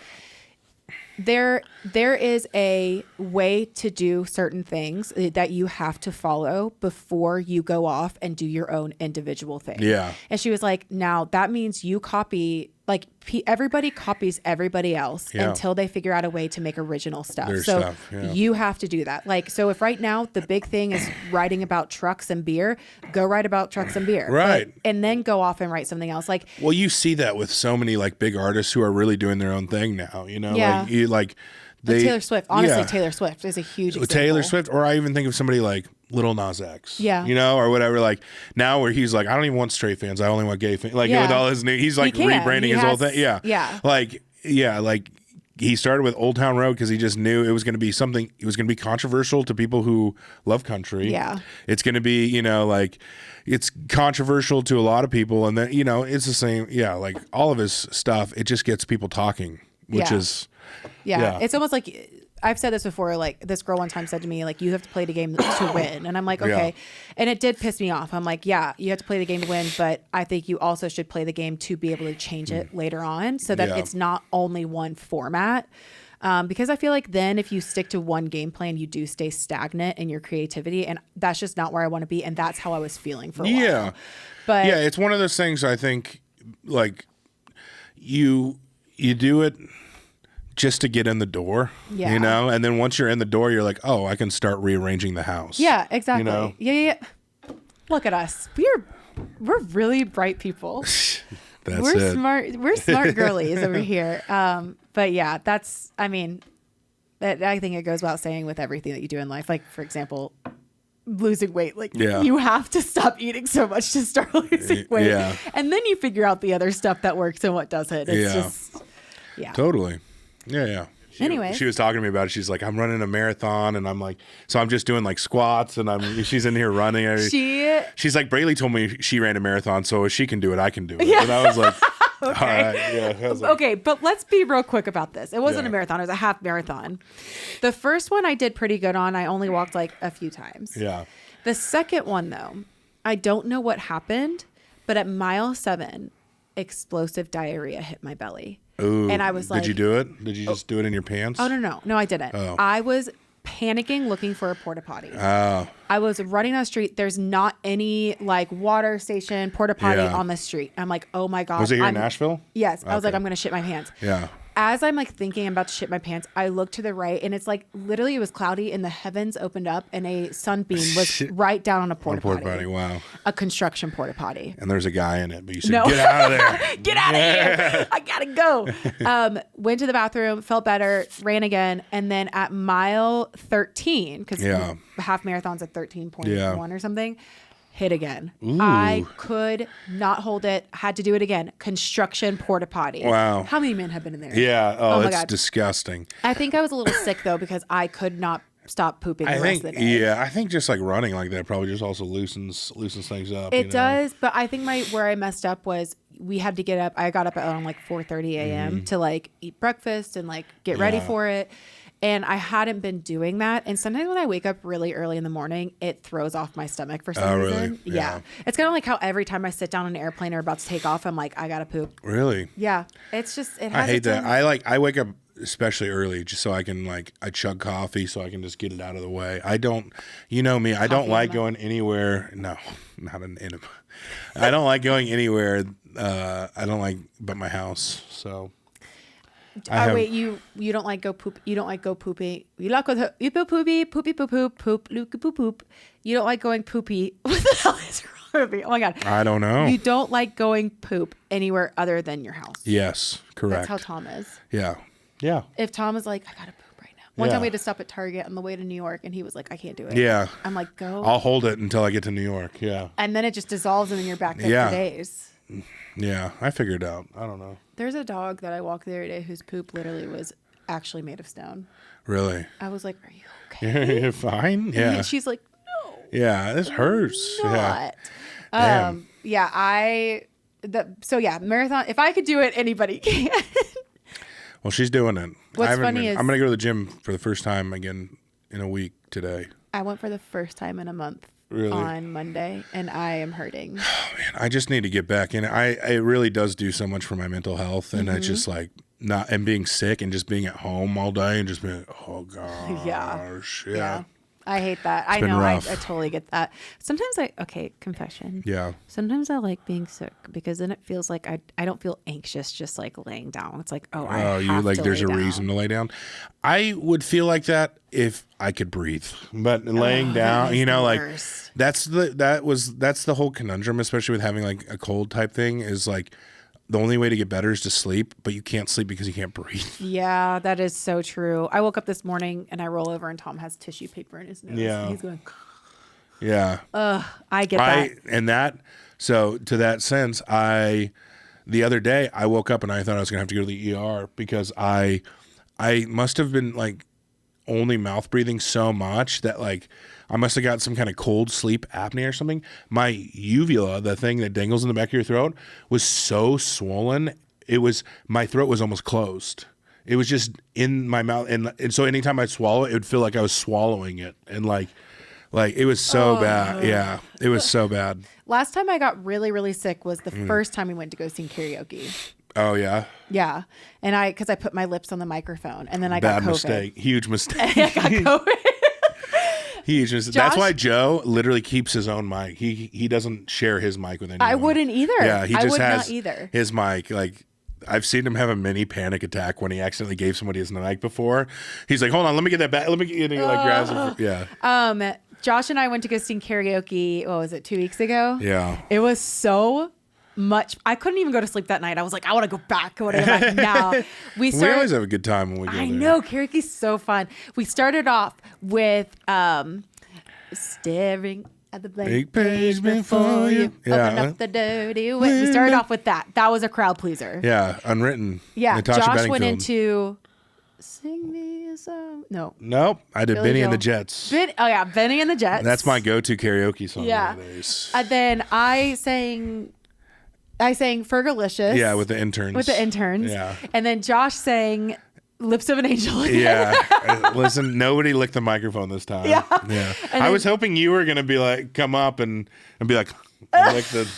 there is a way to do certain things that you have to follow before you go off and do your own individual thing. Yeah. And she was like, now that means you copy, like everybody copies everybody else until they figure out a way to make original stuff. You have to do that. Like, so if right now the big thing is writing about trucks and beer, go write about trucks and beer. Right. And then go off and write something else. Like, well, you see that with so many like big artists who are really doing their own thing now, you know, like Taylor Swift. Honestly, Taylor Swift is a huge example. Taylor Swift, or I even think of somebody like Lil Nas X. Yeah. You know, or whatever. Like now where he's like, I don't even want straight fans. I only want gay fans. Like with all his new, he's like rebranding his whole thing. Yeah. Yeah. Like he started with Old Town Road because he just knew it was going to be something, it was going to be controversial to people who love country. Yeah. It's going to be, you know, like it's controversial to a lot of people. And then, you know, it's the same. Yeah. Like all of his stuff, it just gets people talking, which is. Yeah. It's almost like I've said this before. Like this girl one time said to me, like, you have to play the game to win. And I'm like, okay. Yeah. And it did piss me off. I'm like, yeah, you have to play the game to win, but I think you also should play the game to be able to change it later on so that it's not only one format. Because I feel like then if you stick to one game plan, you do stay stagnant in your creativity. And that's just not where I want to be. And that's how I was feeling for a while. Yeah. But yeah, it's one of those things I think like you do it just to get in the door, you know? And then once you're in the door, you're like, oh, I can start rearranging the house. Yeah, exactly. You know? Yeah. Look at us. We're really bright people. We're smart. We're smart girlies over here. But yeah, I think it goes without saying with everything that you do in life. Like, for example, losing weight. Like, you have to stop eating so much to start losing weight. Yeah. And then you figure out the other stuff that works and what doesn't. It's just, Totally. Yeah. Anyway, she was talking to me about it. She's like, I'm running a marathon, and I'm like, so I'm just doing like squats, and she's in here running. She's like, Braylee told me she ran a marathon, so if she can do it, I can do it. Yeah. And I was like, all right, yeah. Okay, but let's be real quick about this. It wasn't a marathon; it was a half marathon. The first one I did pretty good on. I only walked like a few times. Yeah. The second one, though, I don't know what happened, but at mile 7, explosive diarrhea hit my belly. Ooh, and I was like, did you do it? Did you just do it in your pants? Oh, no, I didn't. Oh. I was panicking looking for a porta potty. Oh. I was running down the street. There's not any like water station, porta potty on the street. I'm like, oh my God. Was it here in Nashville? Yes. I was like, I'm going to shit my pants. Yeah. As I'm like thinking I'm about to shit my pants, I look to the right and it's like literally it was cloudy and the heavens opened up and a sunbeam was right down on a porta potty. Wow. A construction porta potty. And there's a guy in it, but you said, get out of there. Get out of here. I gotta go. Went to the bathroom, felt better, ran again. And then at mile 13, because half marathon's at 13.1 or something, hit again. Ooh. I could not hold it. Had to do it again. Construction porta potty. Wow. How many men have been in there? Yeah. Oh, it's God. Disgusting. I think I was a little sick though because I could not stop pooping the rest of the day. Yeah, I think just like running like that probably just also loosens things up. It does, but I think where I messed up was we had to get up. I got up at around like 4:30 a.m. to like eat breakfast and like get ready for it. And I hadn't been doing that. And sometimes when I wake up really early in the morning, it throws off my stomach for some reason. Really? Yeah. It's kind of like how every time I sit down on an airplane or about to take off, I'm like, I got to poop. Really? Yeah. It's just, I hate that. I wake up especially early, just so I can I chug coffee so I can just get it out of the way. I don't, you know me, I don't like going anywhere. No, not an enema. I don't like going anywhere. I don't like but my house. So. Wait, you don't like go poop. You don't like go poopy. You like go you poop poopy poopy poop poop poop poop poop poop. You don't like going poopy. What the hell is wrong with me? Oh my god. I don't know. You don't like going poop anywhere other than your house. Yes, correct. That's how Tom is. Yeah, yeah. If Tom is like, I gotta poop right now. One time we had to stop at Target on the way to New York, and he was like, I can't do it. Yeah. I'm like, go. I'll hold it until I get to New York. Yeah. And then it just dissolves, and then you're back there for days. Yeah, I figured it out. I don't know. There's a dog that I walked the other day whose poop literally was actually made of stone. Really? I was like, are you okay? You're fine? Yeah. And she's like, no. Yeah, this hurts. Not. Yeah. Marathon. If I could do it, anybody can. Well, she's doing it. What's funny is I'm going to go to the gym for the first time again in a week today. I went for the first time in a month. Really? On Monday, and I am hurting. Oh, man, I just need to get back in. It really does do so much for my mental health, and it's just like and being sick and just being at home all day and just being, oh gosh, yeah. I hate that. I know. I totally get that. Sometimes confession. Yeah. Sometimes I like being sick because then it feels like I don't feel anxious just like laying down. It's like, there's a reason to lay down. I would feel like that if I could breathe, but laying down, that's the whole conundrum, especially with having like a cold type thing is like, the only way to get better is to sleep, but you can't sleep because you can't breathe. Yeah, that is so true. I woke up this morning and I roll over and Tom has tissue paper in his nose. Yeah. And he's going, yeah. I get that. So to that sense, the other day I woke up and I thought I was going to have to go to the ER because I must have been like only mouth breathing so much that like I must have got some kind of cold sleep apnea or something. My uvula, the thing that dangles in the back of your throat, was so swollen. My throat was almost closed. It was just in my mouth. And so anytime I'd swallow it, it would feel like I was swallowing it. And like it was so bad. Yeah, it was so bad. Last time I got really, really sick was the first time we went to go sing karaoke. Oh, yeah? Yeah. And because I put my lips on the microphone and then I got COVID. Bad mistake. Huge mistake. I got COVID. That's why Joe literally keeps his own mic. He doesn't share his mic with anyone. I wouldn't either. Yeah, he just has not either. His mic. Like I've seen him have a mini panic attack when he accidentally gave somebody his mic before. He's like, "Hold on, let me get that back. Let me get." He like grabs it. Yeah. Josh and I went to go sing karaoke. What was it? 2 weeks ago. Yeah. It was so much. I couldn't even go to sleep that night. I was like, I want to go back. I want to go back now. We always have a good time when we go there. I know karaoke's so fun. We started off with staring at the blank page before you. Open up the dirty way. We started off with that. That was a crowd pleaser. Yeah, Unwritten. Yeah, Natasha Josh went into Sing Me a Song. No. Nope. I did Billy Benny Joel. and the Jets. Benny and the Jets. That's my go-to karaoke song. Yeah. Nowadays. And then I sang Fergalicious. Yeah, with the interns. Yeah. And then Josh sang Lips of an Angel. Yeah. Listen, nobody licked the microphone this time. Yeah. I was hoping you were going to be like, come up and be like, lick the.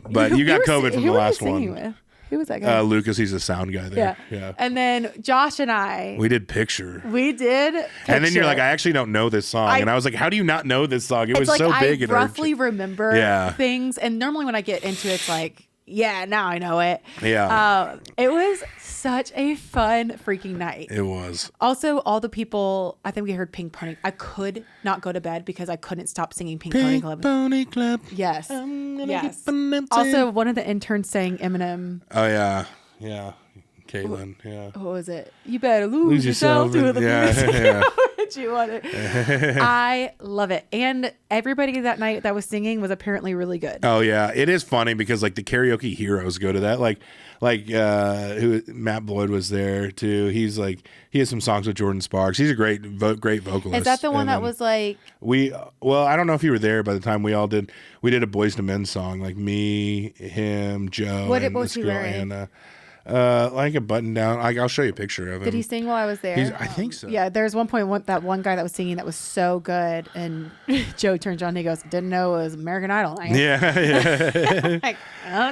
But you got COVID from the last one. With? Who was that guy? Lucas, he's a sound guy there. Yeah. And then Josh and I. We did Picture. And then you're like, I actually don't know this song. And I was like, how do you not know this song? It was like, so big. I roughly remember things. And normally when I get into it, it's like, yeah, now I know it. Yeah. It was such a fun freaking night. It was. Also, all the people, I think we heard Pink Pony. I could not go to bed because I couldn't stop singing Pink Pony Club. Pony Club. Yes. Also, one of the interns sang Eminem. Oh, yeah. Yeah. Caitlin. Yeah. What was it? You better lose yourself to the music. Yeah. You want it. I love it. And everybody that night that was singing was apparently really good. Oh yeah, it is funny because like the karaoke heroes go to that. Like Matt Boyd was there too. He has some songs with Jordan Sparks. He's a great vocalist. Is that the one that was like I don't know if you were there by the time we did a Boys to Men song, like me, him, Joe, what and was this he girl wearing? Anna. Like a button down. I'll show you a picture of him. Did he sing while I was there? I think so. Yeah, there's one point that one guy that was singing that was so good, and Joe turns on and he goes, "Didn't know it was American Idol." Yeah. Like,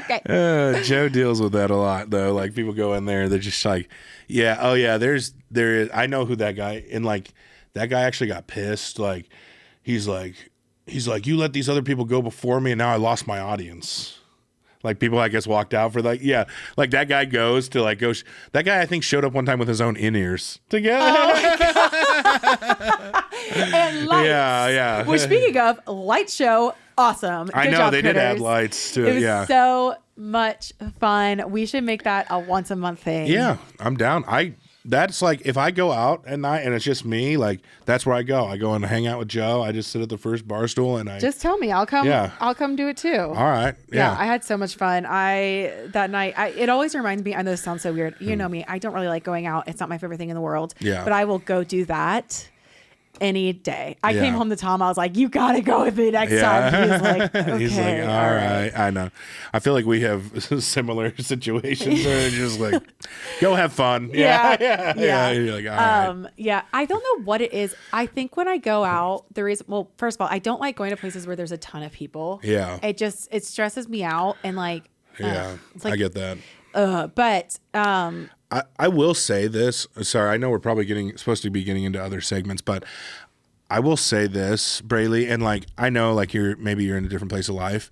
okay. Joe deals with that a lot though. Like people go in there, they're just like, yeah, oh yeah. There is. I know who that guy. And like that guy actually got pissed. Like he's like, you let these other people go before me, and now I lost my audience. Like people, I guess, walked out for like, yeah, like that guy goes to like go. That guy, I think, showed up one time with his own in-ears together. Oh and lights. Yeah. Which, speaking of light show, awesome. Good I know job, they critters. did add lights to It it. was so much fun. We should make that a once a month thing. Yeah, I'm down. That's like if I go out at night and it's just me, like that's where I go. I go and hang out with Joe. I just sit at the first bar stool and I just tell me. I'll come. Yeah. I'll come do it too. All right. Yeah. I had so much fun. That night, it always reminds me. I know this sounds so weird. You know me. I don't really like going out. It's not my favorite thing in the world. Yeah. But I will go do that any day. I Yeah. came home to Tom. I was like, "You got to go with me next time." He was like, "Okay, He's like, all right. I know. I feel like we have similar situations where it's just like, go have fun. Yeah. You're like, all right. Yeah. I don't know what it is. I think when I go out, first of all, I don't like going to places where there's a ton of people. Yeah. It stresses me out and like, Yeah. it's like, I get that. But I will say this. Sorry, I know we're probably supposed to be getting into other segments, but I will say this, Braley, and like I know like you're in a different place of life.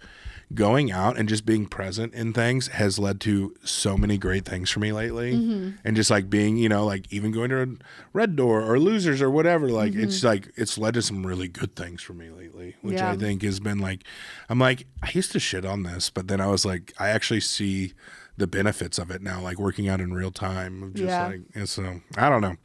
Going out and just being present in things has led to so many great things for me lately. Mm-hmm. And just like being, like even going to a Red Door or Losers or whatever, like it's like it's led to some really good things for me lately, which I think has been like I'm like I used to shit on this, but then I was like I actually see the benefits of it now, like working out in real time of just like, and so I don't know.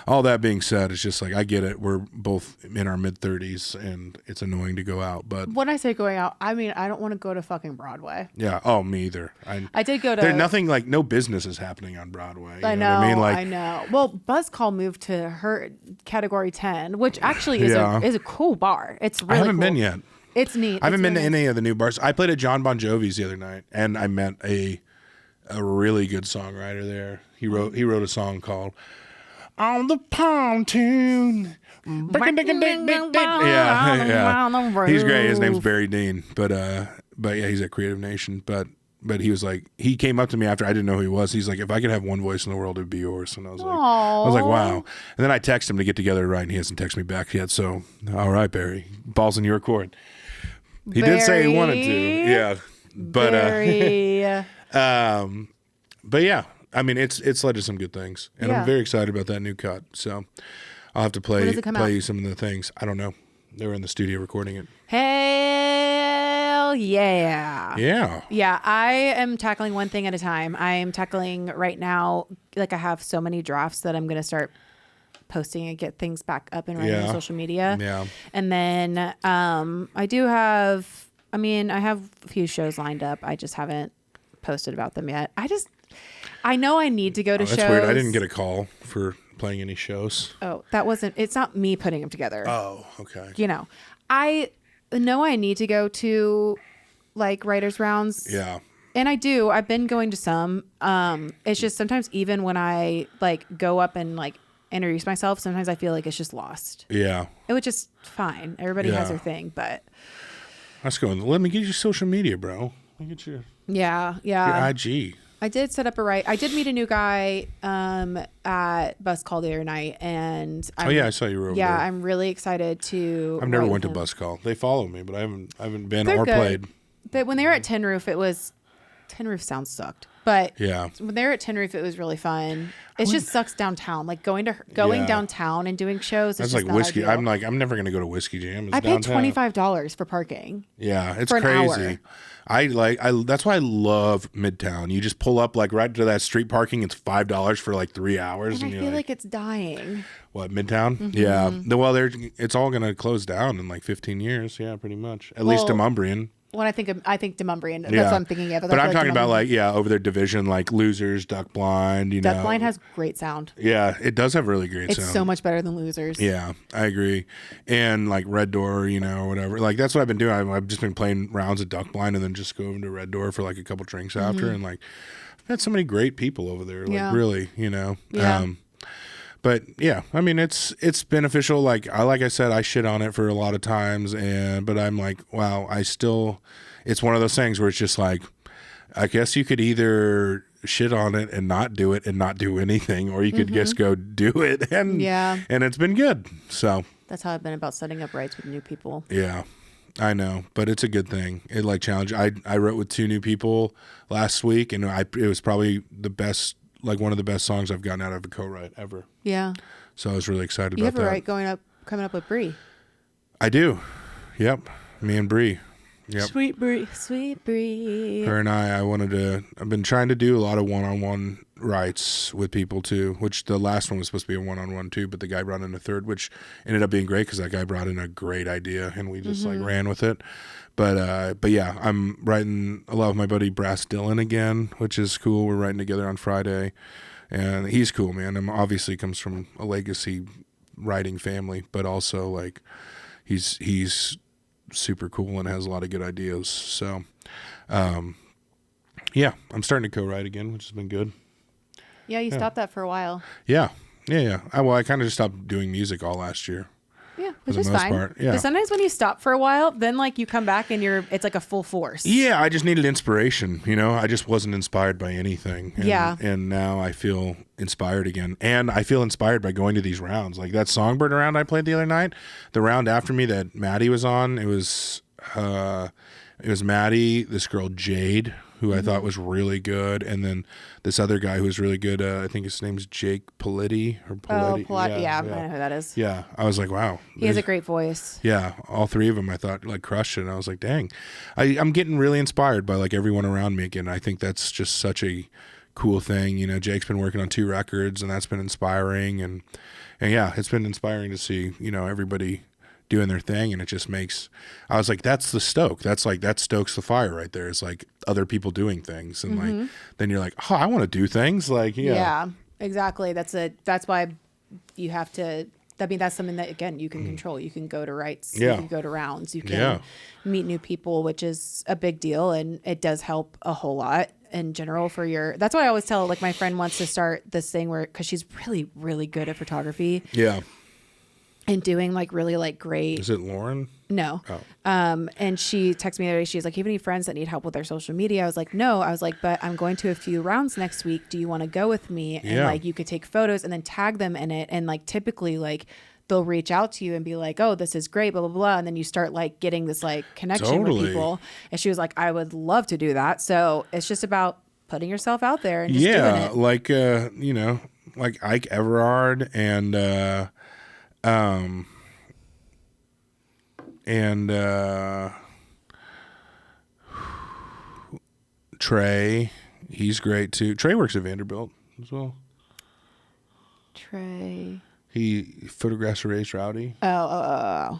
All that being said, it's just like, I get it. We're both in our mid 30s and it's annoying to go out, but when I say going out, I mean, I don't want to go to fucking Broadway. Yeah. Oh, me either. I did go to, there's nothing like no business is happening on Broadway. I know. What I mean? Like, I know. Well, Buzzcall moved to her category 10, which actually is a cool bar. It's really I haven't cool. been yet. It's neat. I haven't been to any of the new bars. I played at John Bon Jovi's the other night and I met a really good songwriter there. He wrote a song called "On the Pontoon." Yeah. He's great. His name's Barry Dean, but yeah, he's at Creative Nation. But he was like, he came up to me after, I didn't know who he was. He's like, if I could have one voice in the world, it'd be yours. And I was like, wow. And then I texted him to get together, right? And he hasn't texted me back yet. So, all right, Barry, ball's in your court. He did say he wanted to. Yeah. But but yeah, I mean, it's led to some good things, and I'm very excited about that new cut. So I'll have to play you some of the things. I don't know. They were in the studio recording it. Hell yeah. Yeah. Yeah, I am tackling one thing at a time. I am tackling right now, like I have so many drafts that I'm going to start posting and get things back up and running on social media. Yeah. And then I have a few shows lined up. I just haven't posted about them yet. I know I need to go to shows. That's weird. I didn't get a call for playing any shows. Oh, it's not me putting them together. Oh, okay. I know I need to go to like writers rounds. Yeah. And I do. I've been going to some. It's just sometimes even when I like go up and like introduce myself, sometimes I feel like it's just lost. Yeah. Which is fine. Everybody has their thing, but let's go. Let me get your social media, bro. Let me get your your IG. I did set up I did meet a new guy at Bus Call the other night, and I saw you were over there. I'm really excited to. I've never went to Bus Call. They follow me, but I haven't been They're or good. played. But when they were at Tin Roof, Tin Roof sounds sucked, but when they were at Tin Roof, it was really fun. It just sucks downtown, like going downtown and doing shows. That's like whiskey. I'm never gonna go to Whiskey Jam. I paid $25 for parking. Yeah, it's for crazy. That's why I love Midtown. You just pull up like right to that street parking. It's $5 for like 3 hours, and I feel like it's dying. What, Midtown? Mm-hmm. Yeah. Well, it's all gonna close down in like 15 years. Yeah, pretty much. At least Demumbrian. When I think Demumbrian, that's what I'm thinking of. But I'm talking about over their division, like Losers, Duck Blind. Duck Blind has great sound. Yeah, it does have really great sound. It's so much better than Losers. Yeah, I agree. And like Red Door, or whatever. Like that's what I've been doing. I've just been playing rounds of Duck Blind and then just go over to Red Door for like a couple drinks after, and like had so many great people over there. Like really, Yeah. But yeah, I mean, it's beneficial. Like I said, I shit on it for a lot of times, but I'm like, wow, it's one of those things where it's just like, I guess you could either shit on it and not do it and not do anything, or you could just go do it, and it's been good. So that's how I've been about setting up rights with new people. Yeah, I know, but it's a good thing. It like challenge. I wrote with 2 new people last week, and it was probably the best. Like one of the best songs I've gotten out of a co-write ever. Yeah. So I was really excited about that. You have a write coming up with Bree. I do. Yep. Me and Bree. Yep. Sweet Bree. Her and I've been trying to do a lot of one-on-one writes with people too, which the last one was supposed to be a one-on-one too, but the guy brought in a third, which ended up being great because that guy brought in a great idea and we just like ran with it. But yeah, I'm writing a lot with my buddy Brass Dylan again, which is cool. We're writing together on Friday, and he's cool, man. And obviously comes from a legacy writing family, but also like he's super cool and has a lot of good ideas. So, yeah, I'm starting to co-write again, which has been good. Yeah, you stopped that for a while. Yeah. I kind of just stopped doing music all last year. Yeah, which is fine. Yeah. But sometimes when you stop for a while, then like you come back and it's like a full force. Yeah, I just needed inspiration. I just wasn't inspired by anything. And now I feel inspired again. And I feel inspired by going to these rounds. Like that Songbird round I played the other night, the round after me that Maddie was on, it was Maddie, this girl Jade, who I thought was really good, and then this other guy who was really good. I think his name's Jake Politti. Yeah, I know who that is. Yeah, I was like, wow. He has a great voice. Yeah, all 3 of them I thought like crushed it. And I was like, dang. I'm getting really inspired by like everyone around me again. I think that's just such a cool thing. Jake's been working on 2 records, and that's been inspiring. And yeah, it's been inspiring to see, everybody doing their thing, and it just makes, I was like, that's the stoke. That stokes the fire right there. It's like other people doing things, and like then you're like, oh, I want to do things. Like yeah, exactly. That's why you have to. I mean, that's something that again you can control. You can go to rights. You can go to rounds. You can meet new people, which is a big deal, and it does help a whole lot in general for your. That's why I always tell like my friend wants to start this thing because she's really really good at photography. Yeah. And doing like really like great. Is it Lauren? No. Oh. And she texted me the other day. She's like, "You have any friends that need help with their social media?" I was like, "No." I was like, "But I'm going to a few rounds next week. Do you want to go with me?" And like you could take photos and then tag them in it. And like typically like they'll reach out to you and be like, "Oh, this is great, blah blah blah." And then you start like getting this like connection with people. And she was like, "I would love to do that." So it's just about putting yourself out there and just doing it. Like like Ike Everard and Trey, he's great too. Trey works at Vanderbilt as well. Trey. He photographs Race Rowdy. Oh.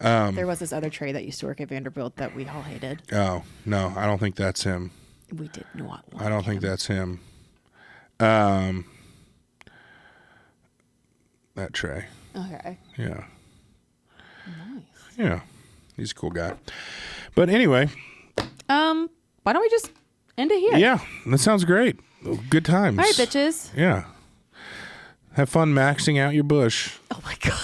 There was this other Trey that used to work at Vanderbilt that we all hated. Oh, no, I don't think that's him. We did not like I don't think that's him. That Trey. Okay. Yeah. Nice. Yeah. He's a cool guy. But anyway. Why don't we just end it here? Yeah. That sounds great. Good times. All right, bitches. Yeah. Have fun maxing out your bush. Oh, my God.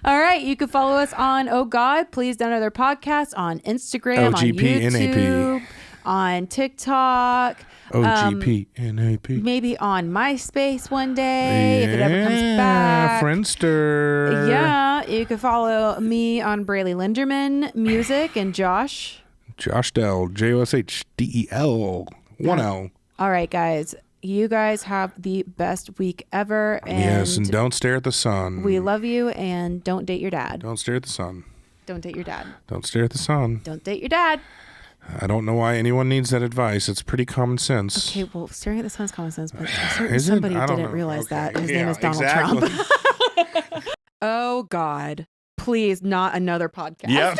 All right. You can follow us on Oh God, Please Down Other Podcasts on Instagram, OGP, on YouTube, on TikTok. OGP, NAP. Maybe on MySpace one day if it ever comes back. Friendster. Yeah. You can follow me on Braley Linderman Music and Josh. Josh Dell, JOSHDEL, 1L. All right, guys. You guys have the best week ever. And yes, and don't stare at the sun. We love you, and don't date your dad. Don't stare at the sun. Don't date your dad. Don't stare at the sun. Don't date your dad. I don't know why anyone needs that advice. It's pretty common sense. Okay, well, staring at the sun is common sense, but somebody didn't realize that. His name is Donald Trump. Oh, God. Please, not another podcast. Yep.